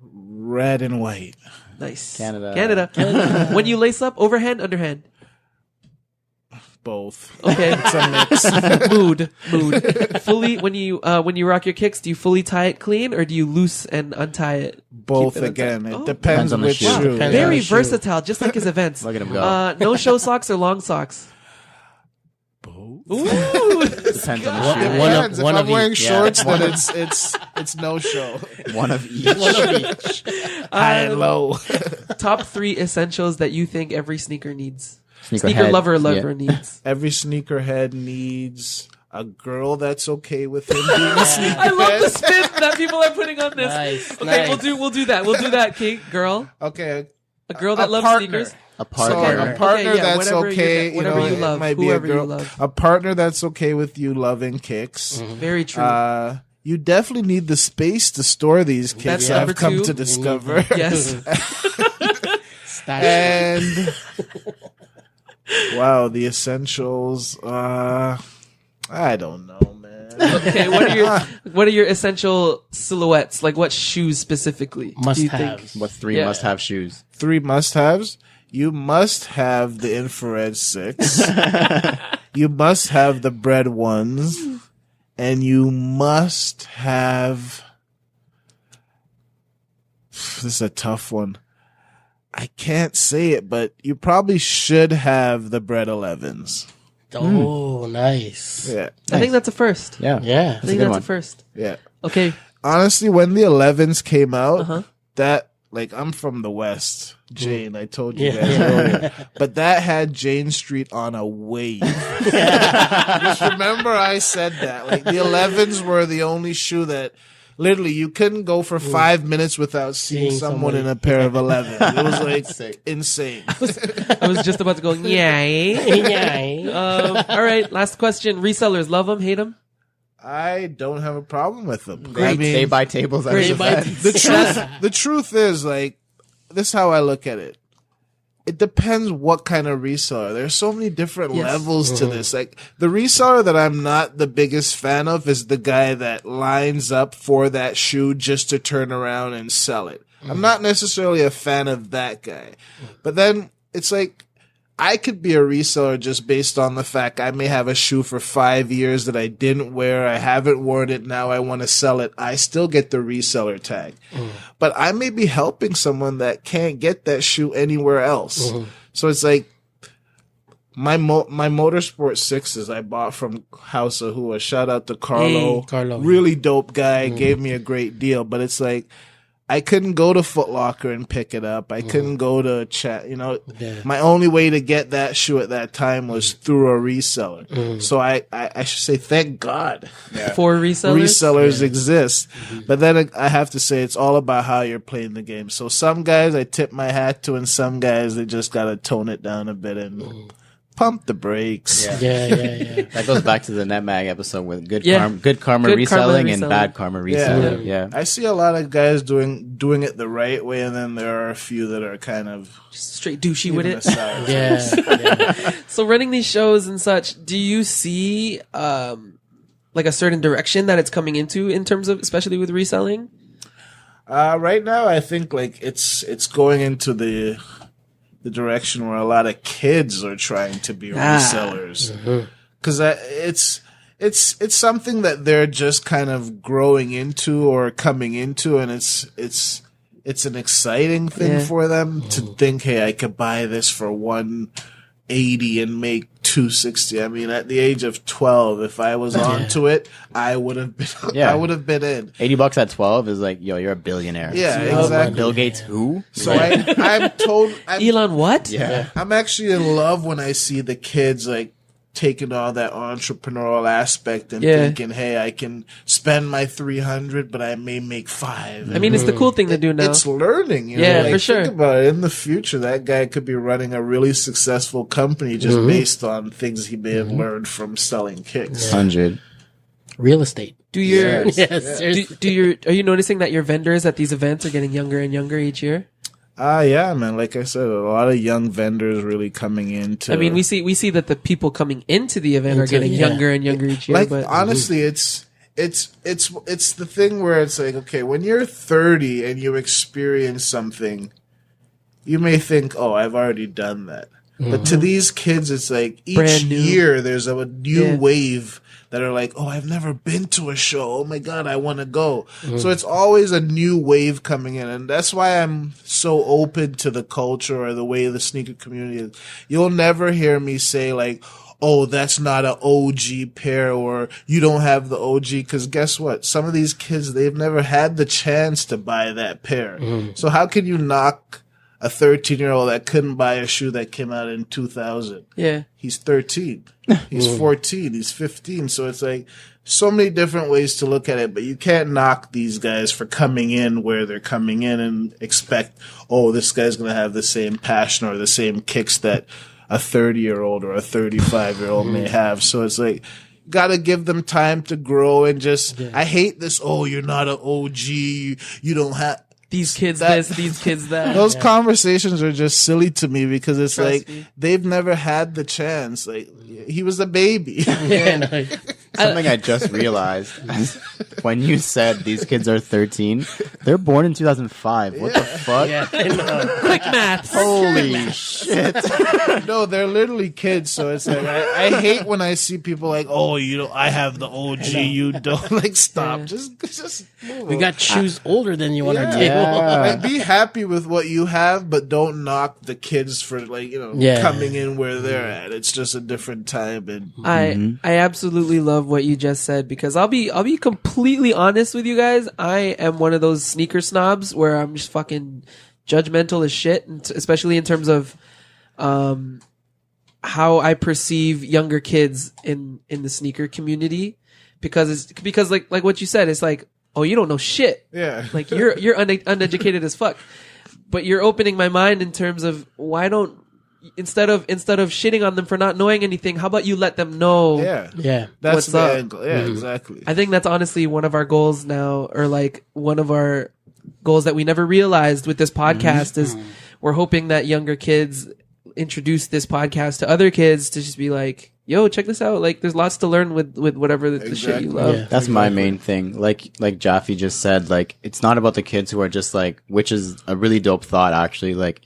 Red and white. Nice. Canada. When you lace up, overhand, underhand? Both. Okay. It's a mix. Mood. Fully, when you rock your kicks, do you fully tie it clean, or do you loose and untie it? Both again. It depends on which shoe. Very versatile, just like his events. Look at him go. No show socks or long socks? Both. Ooh. Depends on the shoe. If I'm wearing shorts, then it's no show. One of each. High and low. Top 3 essentials that you think every sneaker needs. Sneaker lover needs. Every sneakerhead needs a girl that's okay with him being a sneakerhead. I love the spin that people are putting on this. Nice, okay, nice. we'll do that. Kate, girl. Okay. A girl that loves partner. sneakers. A partner. So a partner that's okay. Whatever you love. It might be a Whoever girl. you love. A partner that's okay with you loving kicks. Mm-hmm. Very true. You definitely need the space to store these kicks. That's I've number come 2. to discover. Yes. And wow, the essentials. I don't know, man. Okay, what are your essential silhouettes? Like what shoes specifically? Must-haves. What 3 must-have shoes? 3 must-haves. You must have the infrared 6. You must have the bread ones. And you must have... This is a tough one. I can't say it, but you probably should have the bread 11s. Oh, nice. Yeah. I think that's a first. Yeah. Yeah. I think that's a first. Yeah. Okay. Honestly, when the 11s came out, that, like, I'm from the West, Jane, I told you guys earlier. But that had Jane Street on a wave. Just remember I said that. Like, the 11s were the only shoe that literally you couldn't go for 5 minutes without seeing someone in a pair of 11. It was like insane. I was just about to go, yay. All right, last question. Resellers, love them, hate them? I don't have a problem with them. I mean, they buy tables at his events. The truth is, like, this is how I look at it. It depends what kind of reseller. There's so many different levels to this. Like, the reseller that I'm not the biggest fan of is the guy that lines up for that shoe just to turn around and sell it. I'm not necessarily a fan of that guy. But then it's like, I could be a reseller just based on the fact I may have a shoe for 5 years that I didn't wear. I haven't worn it. Now I want to sell it. I still get the reseller tag. But I may be helping someone that can't get that shoe anywhere else. So it's like my Motorsport 6s I bought from House of Hua. Shout out to Carlo. Hey, Carlo. Really dope guy. Gave me a great deal. But it's like, I couldn't go to Foot Locker and pick it up. I couldn't go to chat. Yeah. My only way to get that shoe at that time was through a reseller. So I should say, thank God For resellers? resellers exist. But then I have to say, it's all about how you're playing the game. So some guys I tip my hat to, and some guys they just gotta tone it down a bit and pump the brakes. Yeah. That goes back to the NetMag episode with good Yeah. karma Good karma reselling and reselling. bad karma reselling. Yeah. I see a lot of guys doing it the right way, and then there are a few that are kind of Just straight douchey with giving it. a side. Yeah. So running these shows and such, do you see like a certain direction that it's coming into in terms of, especially with reselling? Right now, I think like it's going into the direction where a lot of kids are trying to be resellers, because it's something that they're just kind of growing into or coming into, and it's an exciting thing for them to think, hey, I could buy this for $180 and make $260. I mean, at the age of 12, if I was onto it, I would have been. Yeah. I would have been in. $80 at 12 is like, yo, you're a billionaire. Yeah, exactly. Bill Gates, who? So I'm told. Elon, what? Yeah. I'm actually in love when I see the kids like taking all that entrepreneurial aspect and thinking, hey, I can spend my $300, but I may make $5. I mean, it's the cool thing to do now. It's learning, you know? Yeah, Like, for sure. Think about it. In the future, that guy could be running a really successful company just based on things he may have learned from selling kicks. 100. Real estate. Do your Yes. are you noticing that your vendors at these events are getting younger and younger each year? Yeah, man. Like I said, a lot of young vendors really coming into. I mean, we see that the people coming into the event are getting younger and younger each year. Like but honestly, it's the thing where it's like, okay, when you're 30 and you experience something, you may think, oh, I've already done that. But to these kids, it's like each Brand new. year there's a new Yeah. wave that are like, oh, I've never been to a show. Oh my God, I want to go. So it's always a new wave coming in. And that's why I'm so open to the culture or the way the sneaker community is. You'll never hear me say like, oh, that's not an OG pair, or you don't have the OG. Cause guess what? Some of these kids, they've never had the chance to buy that pair. So how can you knock a 13-year-old that couldn't buy a shoe that came out in 2000? yeah, He's 13. He's 14. He's 15. So it's like so many different ways to look at it, but you can't knock these guys for coming in where they're coming in and expect, oh, this guy's going to have the same passion or the same kicks that a 30-year-old or a 35-year-old may have. So it's like, got to give them time to grow and just, I hate this, oh, you're not an OG. You don't have, these kids That- this, these kids that. those conversations are just silly to me because it's Trust like me. they've never had the chance. Like he was a baby. Yeah, no, Something I just realized when you said these kids are 13, they're born in 2005. What the fuck? yeah, I know. Quick math. Holy shit. No, they're literally kids. So it's like I hate when I see people like, oh, you know, I have the OG, you don't. Like, stop. Just move We on. got shoes older than you on our Yeah. table. Like, be happy with what you have, but don't knock the kids for like, you know, Yeah. coming in where they're at. It's just a different time. And I absolutely love what you just said because I'll be completely honest with you guys. I am one of those sneaker snobs where I'm just fucking judgmental as shit, and especially in terms of how I perceive younger kids in the sneaker community because like what you said, it's like, oh, you don't know shit. yeah, Like you're uneducated as fuck. But you're opening my mind in terms of why don't instead of shitting on them for not knowing anything, how about you let them know? yeah, Yeah. that's What's the up? angle. Yeah, exactly. I think that's honestly one of our goals now, or like one of our goals that we never realized with this podcast is we're hoping that younger kids introduce this podcast to other kids to just be like, yo, check this out. Like there's lots to learn with whatever the shit you Exactly. love. Yeah. That's my main thing. Like Jaffy just said, like, it's not about the kids who are just like, which is a really dope thought, actually. Like,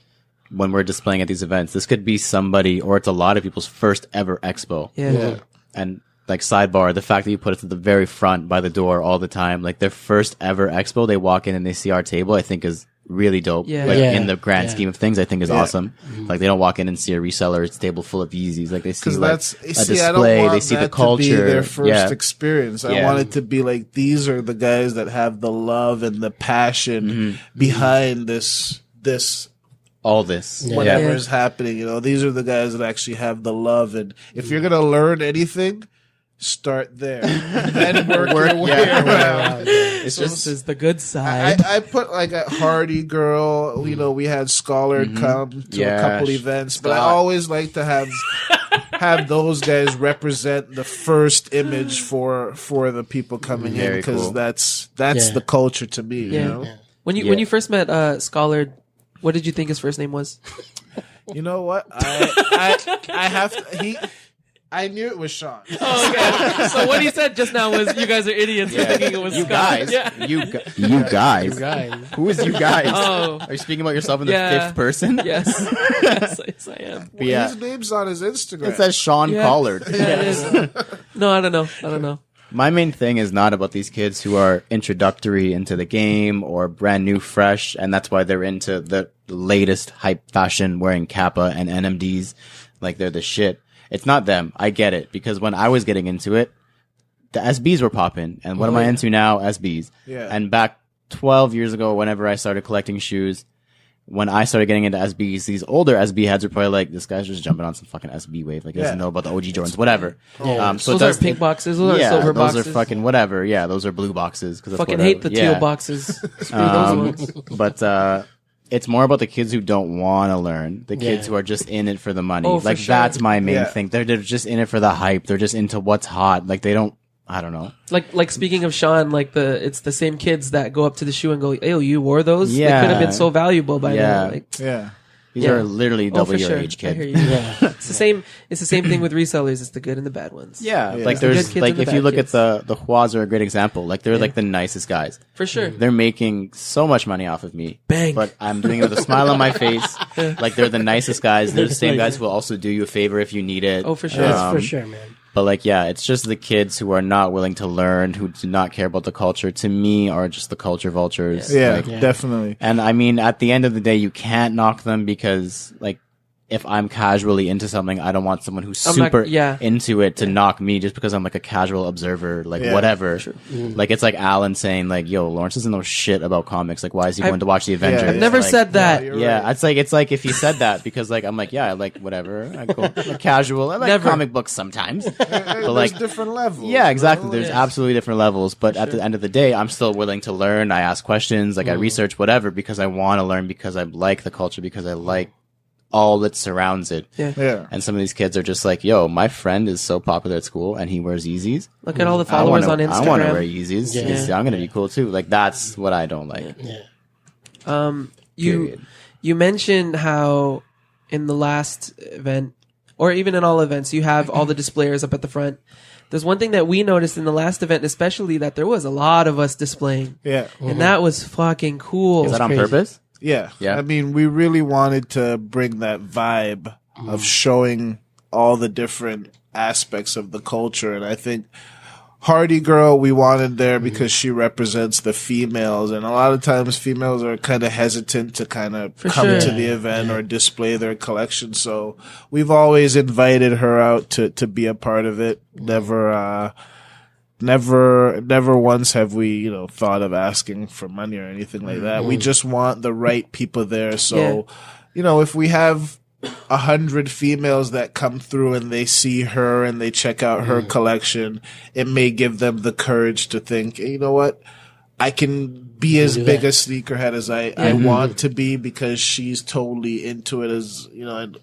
when we're displaying at these events, this could be somebody, or it's a lot of people's first ever expo. Yeah. And like sidebar, the fact that you put it to the very front by the door all the time, like their first ever expo, they walk in and they see our table, I think is really dope. Yeah. Like Yeah. in the grand Yeah. scheme of things, I think is awesome. Like they don't walk in and see a reseller table full of Yeezys. Like they see like a display, I don't want they see the that culture. to be their first yeah. experience. I Yeah. want it to be like, these are the guys that have the love and the passion behind this All this. Yeah. whatever's happening. You know, these are the guys that actually have the love. And if you're gonna learn anything, start there, then work your way around. It's This is the good side. I put like a Hardy Girl, you know, we had Scholar come to a couple events, but I Scott. always like to have those guys represent the first image for the people coming in, Very because cool. that's Yeah. the culture to me, Yeah. you know? When you first met Scholar, what did you think his first name was? You know what? I have to, I knew it was Sean. Oh, okay. So what he said just now was, "You guys are idiots for thinking it was You Scott." guys, Yeah. you guys, Guys. who is you guys? Oh. Are you speaking about yourself in the Yeah. fifth person? Yes. Yes, I am. But yeah, His name's on his Instagram. it says Sean Yeah. Collard. Yeah, it is. No, I don't know. My main thing is not about these kids who are introductory into the game or brand new, fresh, and that's why they're into the latest hype fashion, wearing Kappa and NMDs, like they're the shit. It's not them. I get it, because when I was getting into it, the SBs were popping, and what am I into now? SBs. Yeah. And back 12 years ago, whenever I started collecting shoes, when I started getting into SBs, these older SB heads were probably like, "This guy's just jumping on some fucking SB wave. Like, he doesn't Yeah. know about the OG Jordans, whatever." So Those it are does pink boxes. Those yeah, are silver those boxes. are fucking whatever. Yeah, those are blue boxes. Cause that's Fucking whatever. hate the teal Yeah. boxes. Screw those ones. But it's more about the kids who don't want to learn, the kids Yeah. who are just in it for the money. Oh, for Like sure. that's my main Yeah. thing. They're just in it for the hype. They're just into what's hot. Like they don't. I don't know. Like speaking of Sean, like it's the same kids that go up to the shoe and go, "Ew, you wore those? Yeah. They could have been so valuable by Yeah. now." Like, Yeah. These Yeah. are literally oh, double for your sure. age I hear kids. you. Yeah. It's the same. It's the same thing with resellers. It's the good and the bad ones. Yeah, Yeah. like The good there's kids like and the if you bad look kids. at the Huas are a great example. Like they're like the nicest guys. For sure. They're making so much money off of me. Bang. But I'm doing it with a smile on my face. Like they're the nicest guys. They're the same guys who will also do you a favor if you need it. Oh, for sure. That's for sure, man. But like, yeah, it's just the kids who are not willing to learn, who do not care about the culture. To me, are just the culture vultures. Yeah, Like, definitely. and I mean, at the end of the day, you can't knock them because, like, if I'm casually into something, I don't want someone who's I'm not- super yeah. into it to knock me just because I'm like a casual observer, like Yeah. whatever. Like it's like Allan saying like, "Yo, Lawrence doesn't know shit about comics. Like, why is he going to watch the Avengers?" I've Never Like, said that. you're Yeah, right. it's like if he said that because like I'm like, yeah, I like whatever. I'm cool. I'm casual. I like Never. comic books sometimes. But There's like different levels. yeah, exactly. you know? There's absolutely different levels, but at the end of the day, I'm still willing to learn. I ask questions, like I research whatever because I want to learn, because I like the culture, because I like all that surrounds it. Yeah. Yeah. And some of these kids are just like, "Yo, my friend is so popular at school and he wears Yeezys. Look at all the I followers wanna- on Instagram. I want to wear Yeezys. Yeah. 'Cause I'm gonna be cool too." Like that's what I don't like. Yeah. You mentioned how in the last event, or even in all events, you have all the displayers up at the front. There's one thing that we noticed in the last event, especially, that there was a lot of us displaying, Yeah. and that was fucking cool. Is that on crazy. purpose? Yeah. Yeah. I mean, we really wanted to bring that vibe of showing all the different aspects of the culture. And I think Hardy Girl, we wanted there because she represents the females. And a lot of times females are kind of hesitant to kind of come sure. to the event or display their collection. So we've always invited her out to be a part of it. Never once have we, thought of asking for money or anything like that. We just want the right people there. So, if we have 100 females that come through and they see her and they check out her collection, it may give them the courage to think, "Hey, you know what? I can be as do big that. a sneakerhead as I want to be because she's totally into it." And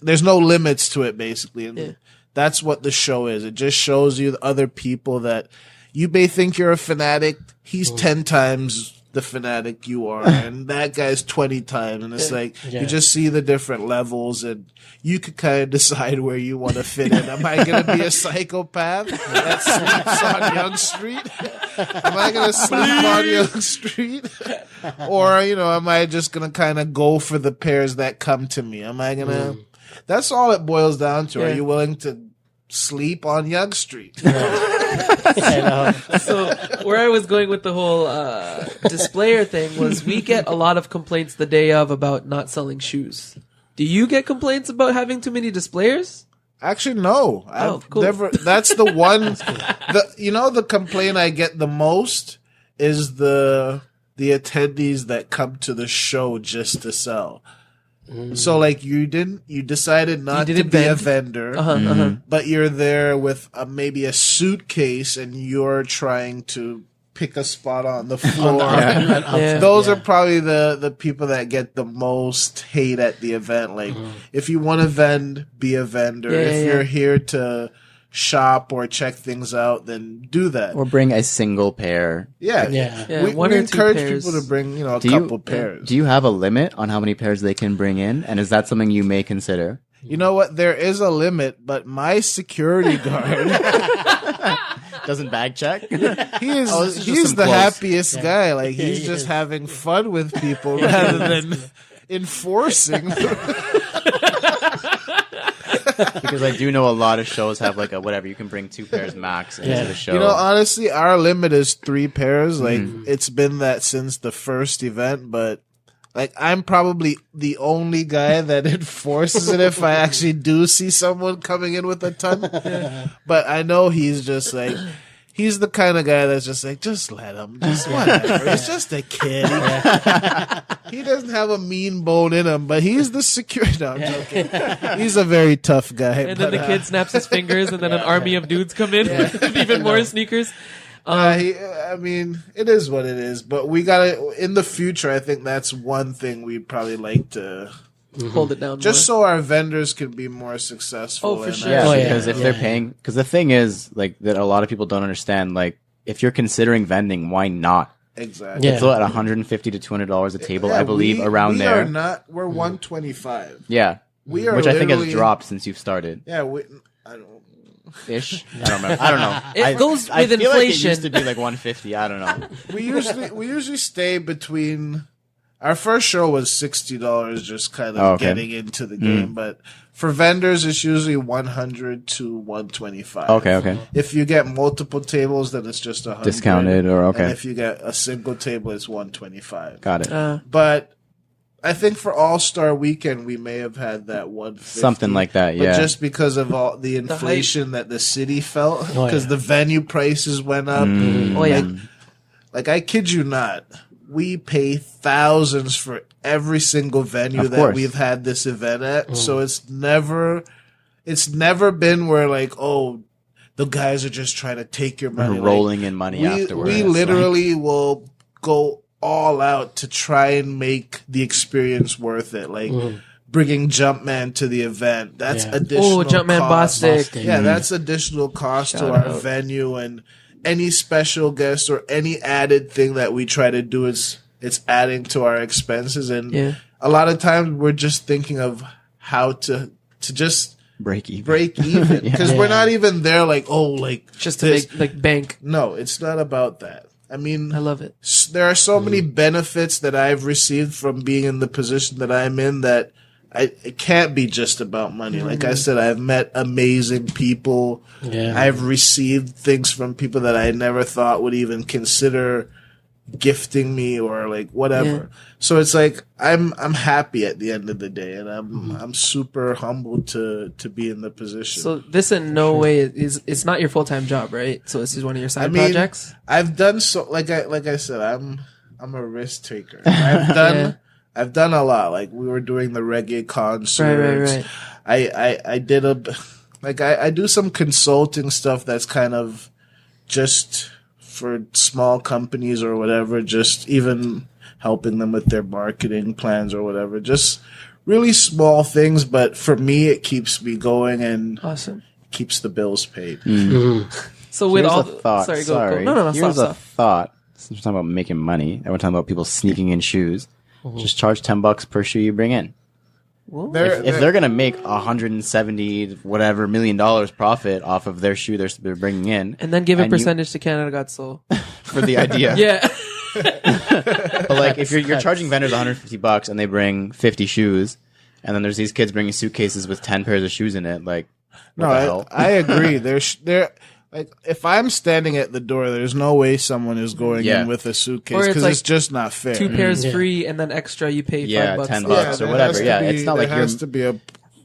there's no limits to it basically. And that's what the show is. It just shows you the other people that you may think you're a fanatic. He's 10 times the fanatic you are, and that guy's 20 times. And it's like, you just see the different levels, and you could kind of decide where you want to fit in. Am I going to be a psychopath that sleeps on Yonge Street? Am I going to sleep on Yonge Street? Or, am I just going to kind of go for the pairs that come to me? Am I going to... That's all it boils down to. Yeah. Are you willing to sleep on Yonge Street? So where I was going with the whole displayer thing was we get a lot of complaints the day of about not selling shoes. Do you get complaints about having too many displayers? Actually, no. I've cool. never. That's the one. The complaint I get the most is the attendees that come to the show just to sell. So like you decided not to be a vendor, but you're there with maybe a suitcase and you're trying to pick a spot on the floor. Those are probably the people that get the most hate at the event. Like if you want to vend, be a vendor. If you're here to shop or check things out, then do that. Or bring a single pair. We encourage people to bring a couple pairs. Do you have a limit on how many pairs they can bring in? And is that something you may consider? You know what? There is a limit, but my security guard doesn't bag check. He's the happiest guy. Like he's just having fun with people rather than enforcing. Because I do know a lot of shows have like a whatever, you can bring 2 pairs max into the show. Honestly, our limit is 3 pairs. Like it's been that since the first event, but like I'm probably the only guy that enforces it if I actually do see someone coming in with a ton. But I know he's just like, he's the kind of guy that's just like, just let him, just whatever. He's just a kid. He doesn't have a mean bone in him, but he's the security. No, I'm joking. He's a very tough guy. And then the kid snaps his fingers, and then an army of dudes come in with even more sneakers. I mean, it is what it is, but we gotta, in the future, I think that's one thing we'd probably like to hold it down just more. so our vendors can be more successful. Oh, for sure. Because if they're paying, because the thing is, like, that a lot of people don't understand, like, if you're considering vending, why not? Exactly. It's at $150 to $200 a table, I believe, around there. We're $125. Yeah. We are, which I think has dropped since you've started. Yeah, I don't. Ish. I don't remember. I don't know. It goes with I feel inflation. like it used to be like 150. I don't know. We usually stay between. Our first show was $60, just kind of getting into the game. But for vendors, it's usually $100 to $125. Okay. If you get multiple tables, then it's just $100. Discounted or okay. And if you get a single table, it's $125. Got it. But I think for All-Star Weekend, we may have had that $150. Something like that, yeah. But just because of all the inflation that the city felt, because the venue prices went up. Like, I kid you not, we pay thousands for every single venue that we've had this event at. So it's never been where like, oh, the guys are just trying to take your money. Rolling in money afterwards. We literally will go all out to try and make the experience worth it. Like bringing Jumpman to the event. That's additional Jumpman cost. Bostic. Yeah, that's additional cost to our venue, and any special guest or any added thing that we try to do it's adding to our expenses. And a lot of times we're just thinking of how to just break even. Because we're not even there like, oh, like just to make like bank. No, it's not about that. I mean, I love it. There are so many benefits that I've received from being in the position that I'm in that it can't be just about money. Like I said, I've met amazing people. Yeah. I've received things from people that I never thought would even consider gifting me or like whatever. So it's like I'm happy at the end of the day, and I'm super humbled to be in the position. So this in no way it's not your full-time job, right? So this is one of your side projects. I've done so like I said, I'm a risk taker. I've done a lot. Like we were doing the reggae concerts. Right. I did I do some consulting stuff that's kind of just for small companies or whatever, just even helping them with their marketing plans or whatever. Just really small things, but for me, it keeps me going and keeps the bills paid. So with Here's all a thought. Sorry. No. Here's Stop. a thought. Since we're talking about making money, and we're talking about people sneaking in shoes. Just charge $10 per shoe you bring in. If they're gonna make $170 million profit off of their shoe they're bringing in, and then give a percentage to Canada Got Soul for the idea, But like, if you're charging vendors $150 and they bring 50 shoes, and then there's these kids bringing suitcases with 10 pairs of shoes in it, like, I agree. Like, if I'm standing at the door, there's no way someone is going in with a suitcase because it's just not fair. 2 pairs free and then extra you pay $5. $10 or whatever. Yeah, it's not like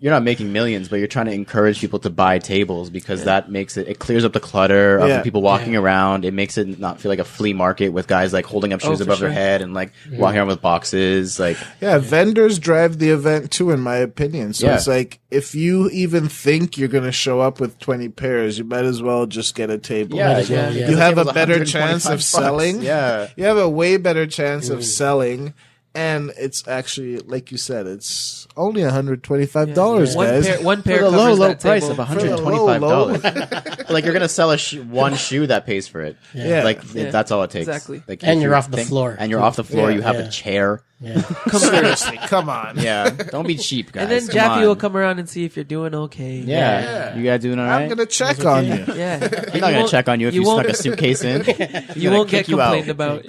you're not making millions, but you're trying to encourage people to buy tables because that makes it clears up the clutter of the people walking around. It makes it not feel like a flea market with guys like holding up shoes above their head and like walking around with boxes. Like, vendors drive the event too, in my opinion. So it's like, if you even think you're going to show up with 20 pairs, you might as well just get a table. You have a better chance of selling. Yeah. You have a way better chance of selling. And it's actually, like you said, it's only $125, guys. One pair for the covers low that price table. of $125. Like, you're gonna sell one shoe that pays for it. Like that's all it takes. Exactly. Like, and you're off the floor. And you're off the floor. You have a chair. Seriously, come on. Don't be cheap, guys. And then Jaffy will come around and see if you're doing okay. You guys doing all right? I'm gonna check on you. He's not gonna check on you if you snuck a suitcase in. You won't get complained about.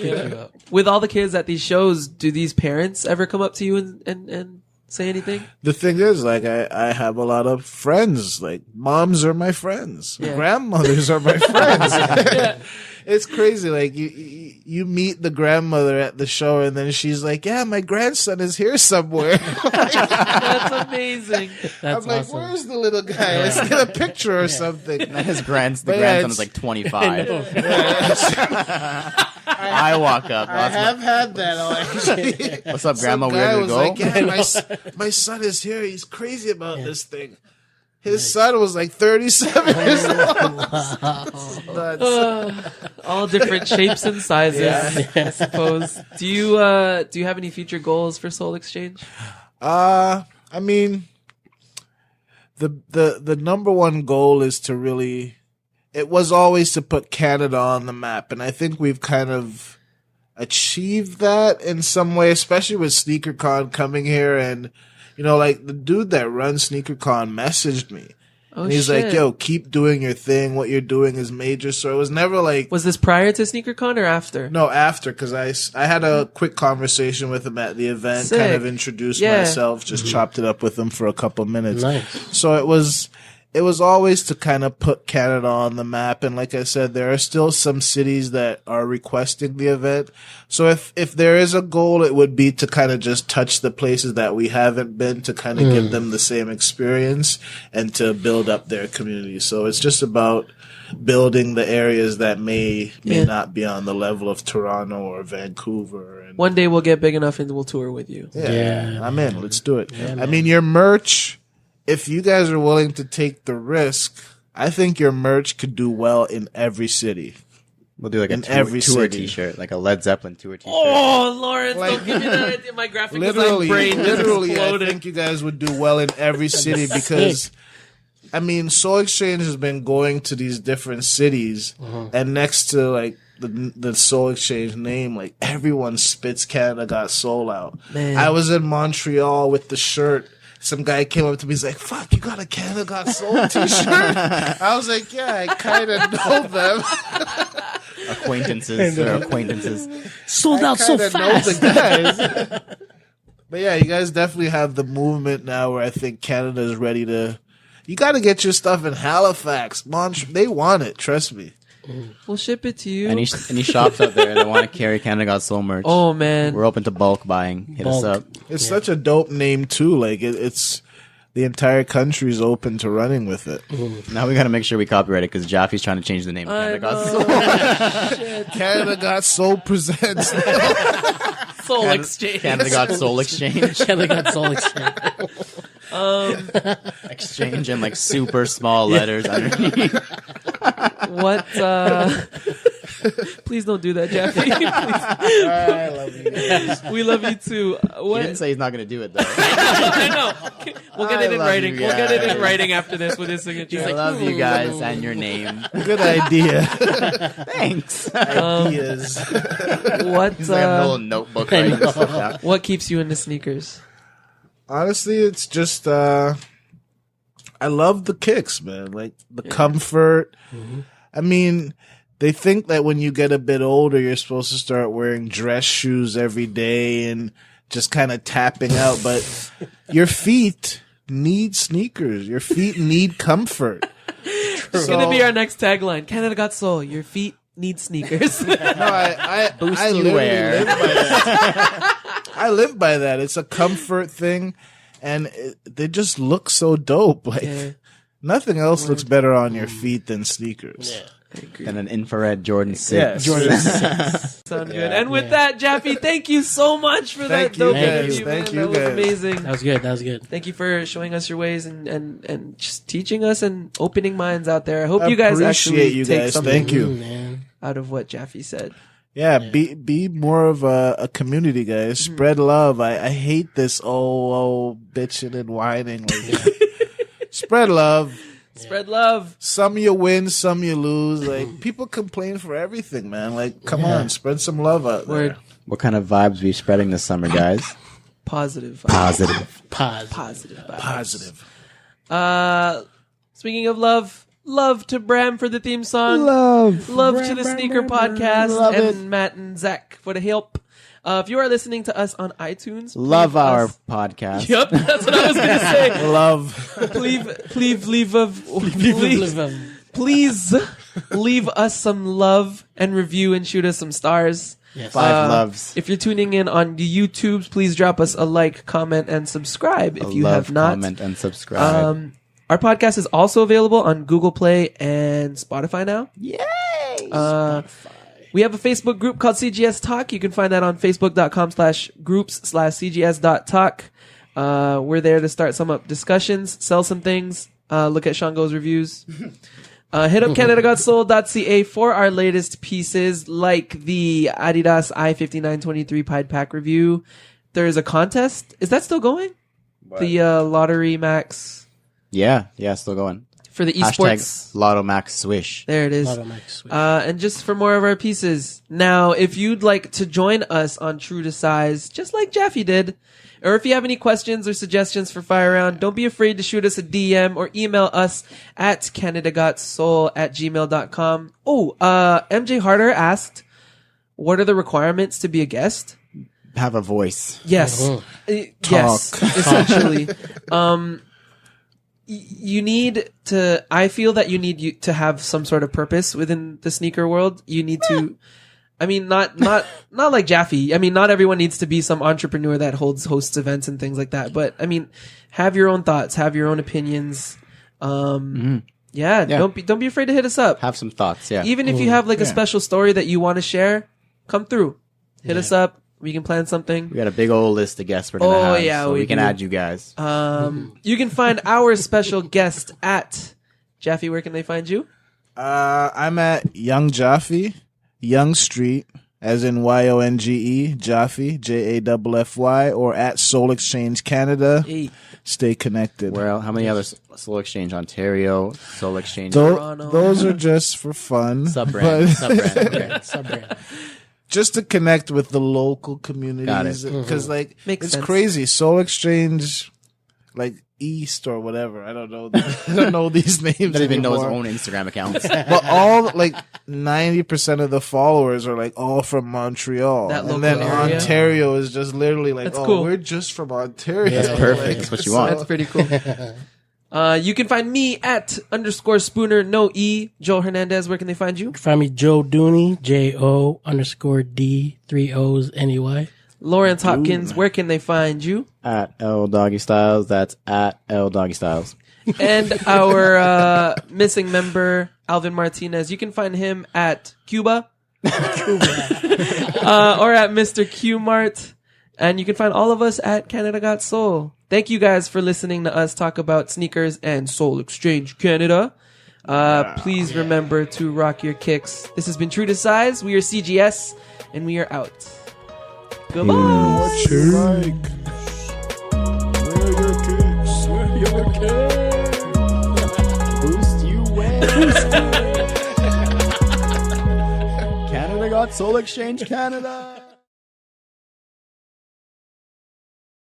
With all the kids at these shows, do these parents ever come up to you and say anything? The thing is, like, I have a lot of friends. Like, moms are my friends. Grandmothers are my friends. It's crazy. Like, you meet the grandmother at the show, and then she's like, "Yeah, my grandson is here somewhere." That's amazing. I'm like, awesome. Where's the little guy? Let's get a picture or something. The grandson is like 25. I walk up. I have had that. What's up, Grandma? We ready to go? Like, yeah, my son is here. He's crazy about this thing. His son was like 37 years old. All different shapes and sizes, I suppose. Do you have any future goals for Soul Exchange? I mean, the number one goal is to really, it was always to put Canada on the map, and I think we've kind of achieved that in some way, especially with SneakerCon coming here. And you know, like, the dude that runs SneakerCon messaged me. And he's like, "Yo, keep doing your thing. What you're doing is major." So it was never like... Was this prior to SneakerCon or after? No, after, because I had a quick conversation with him at the event, kind of introduced myself, just chopped it up with him for a couple minutes. Nice. So it was always to kind of put Canada on the map. And like I said, there are still some cities that are requesting the event. So if there is a goal, it would be to kind of just touch the places that we haven't been, to kind of give them the same experience and to build up their community. So it's just about building the areas that may not be on the level of Toronto or Vancouver. And one day we'll get big enough and we'll tour with you. Yeah. I'm in. Let's do it. Yeah, I mean, your merch, if you guys are willing to take the risk, I think your merch could do well in every city. We'll do like a tour t-shirt, like a Led Zeppelin tour t-shirt. Oh, Lawrence, don't give me that idea. My graphic design brain literally, I think you guys would do well in every city because, I mean, Soul Exchange has been going to these different cities, and next to like the Soul Exchange name, like, everyone spits Canada Got Soul out. Man. I was in Montreal with the shirt. Some guy came up to me, he's like, "Fuck, you got a Canada Got Soul t-shirt?" I was like, "Yeah, I kind of know them." Acquaintances. Sold out so fast. Know the guys. But yeah, you guys definitely have the movement now where I think Canada is ready to... You got to get your stuff in Halifax. They want it, trust me. We'll ship it to you. Any shops out there that want to carry Canada Got Soul merch? Oh, man. We're open to bulk buying. Hit us up. It's such a dope name, too. Like, it's... The entire country's open to running with it. Now we got to make sure we copyright it because Jaffy's trying to change the name of Canada Got Soul. Canada Got Soul presents Soul Exchange. Canada Got Soul Exchange. Canada Got Soul Exchange. Exchange in like super small letters underneath. What? Please don't do that, Jaffy. I love you guys. We love you too. What? He didn't say he's not going to do it though. I know. We'll get it in writing. We'll get it in writing after this with his signature. I love you guys and your name. Good idea. Thanks. Ideas. What? He's like a little notebook writing this stuff down. What keeps you into sneakers? Honestly, it's just I love the kicks, man. Like the comfort. I mean, they think that when you get a bit older, you're supposed to start wearing dress shoes every day and just kind of tapping out. But your feet need sneakers. Your feet need comfort. It's going to be our next tagline. Canada got soul. Your feet need sneakers. No, I you literally wear. live by that. I live by that. It's a comfort thing, and they just look so dope. Like Yeah. nothing else looks better on your feet than sneakers. Yeah. And an infrared Jordan 6. Yes. Jordan. Sound good. And with that, Jaffy, thank you so much for Thank that you dope guys. interview. Thank man. you That was guys. amazing. That was good. That was good. Thank you for showing us your ways and just teaching us and opening minds out there. I hope you guys actually Appreciate you take guys. something Thank you. Man. out of what Jaffy said. Yeah, be more of a community, guys. Spread love. I hate this bitching and whining. Like, spread love. Spread love. Some you win, some you lose. Like people complain for everything, man. Like, come on, spread some love out there. Word. What kind of vibes are you spreading this summer, guys? Positive. Positive. Pause. Positive. vibes. Positive. Speaking of love, love to Bram for the theme song. Love. Love to the Sneaker Podcast Love and it. Matt and Zach for the help. If you are listening to us on iTunes, Love leave our us- podcast. Yep, that's what I was gonna say. Love. Please leave us some love and review and shoot us some stars. Yes. 5 loves. If you're tuning in on the YouTubes, please drop us a like, comment, and subscribe if you Love, have not. comment, and subscribe. Our podcast is also available on Google Play and Spotify now. Yay! We have a Facebook group called CGS Talk. You can find that on facebook.com/groups/cgs.talk. We're there to start some up discussions, sell some things, look at Shango's reviews. Hit up CanadaGotSold.ca for our latest pieces, like the Adidas I-5923 Pied Pack review. There's a contest. Is that still going? The Lottery Max Yeah, still going. for the esports. Hashtag Lotto Max Swish. There it is. Lotto Max Switch. And just for more of our pieces. Now, if you'd like to join us on True to Size, just like Jaffy did, or if you have any questions or suggestions for Fire Round, don't be afraid to shoot us a DM or email us at canadagotsoul@gmail.com. MJ Harder asked, what are the requirements to be a guest? Have a voice. Yes. Yes, essentially. You need to, I feel that you need to have some sort of purpose within the sneaker world. You need to, I mean, not like Jaffy. I mean, not everyone needs to be some entrepreneur that hosts events and things like that. But I mean, have your own thoughts, have your own opinions. Yeah. Don't be afraid to hit us up. Have some thoughts, yeah. Even if you have like a special story that you want to share, come through. Hit us up. We can plan something. We got a big old list of guests we're gonna have, yeah, so we we can do. add you guys. You can find our special guest at Jaffy. Where can they find you? I'm at Yonge Jaffy, Yonge Street, as in YONGE, Jaffy, JAFFY, or at Soul Exchange Canada. Hey, Stay connected. Well, how many other Soul Exchange Ontario, Soul Exchange Toronto. Those are just for fun. sub-brand? Okay. Sub-brand. Just to connect with the local communities. Got it. Because, like, Makes it's sense. crazy. Soul Exchange, like, East or whatever. I don't know. I don't know these names Doesn't even know his anymore. own Instagram accounts. But all, like, 90% of the followers are, like, all from Montreal. That And local then area. Ontario is just literally like, That's oh, cool. we're just from Ontario. That's perfect. Like, That's what you want. That's pretty cool. You can find me at _Spooner, no E. Joel Hernandez, where can they find you? Find me Joe Dooney, JO_D, 3 O's, NEY. Lawrence Hopkins, where can they find you? At LDoggyStyles, that's at LDoggyStyles. And our missing member, Alvin Martinez. You can find him at Cuba. Or at Mr. Q Mart. And you can find all of us at Canada Got Soul. Thank you guys for listening to us talk about sneakers and Soul Exchange Canada. Please remember to rock your kicks. This has been True to Size. We are CGS, and we are out. Goodbye. What you like? Where your kicks? Where your kicks? Boost you way. Canada got Soul Exchange Canada.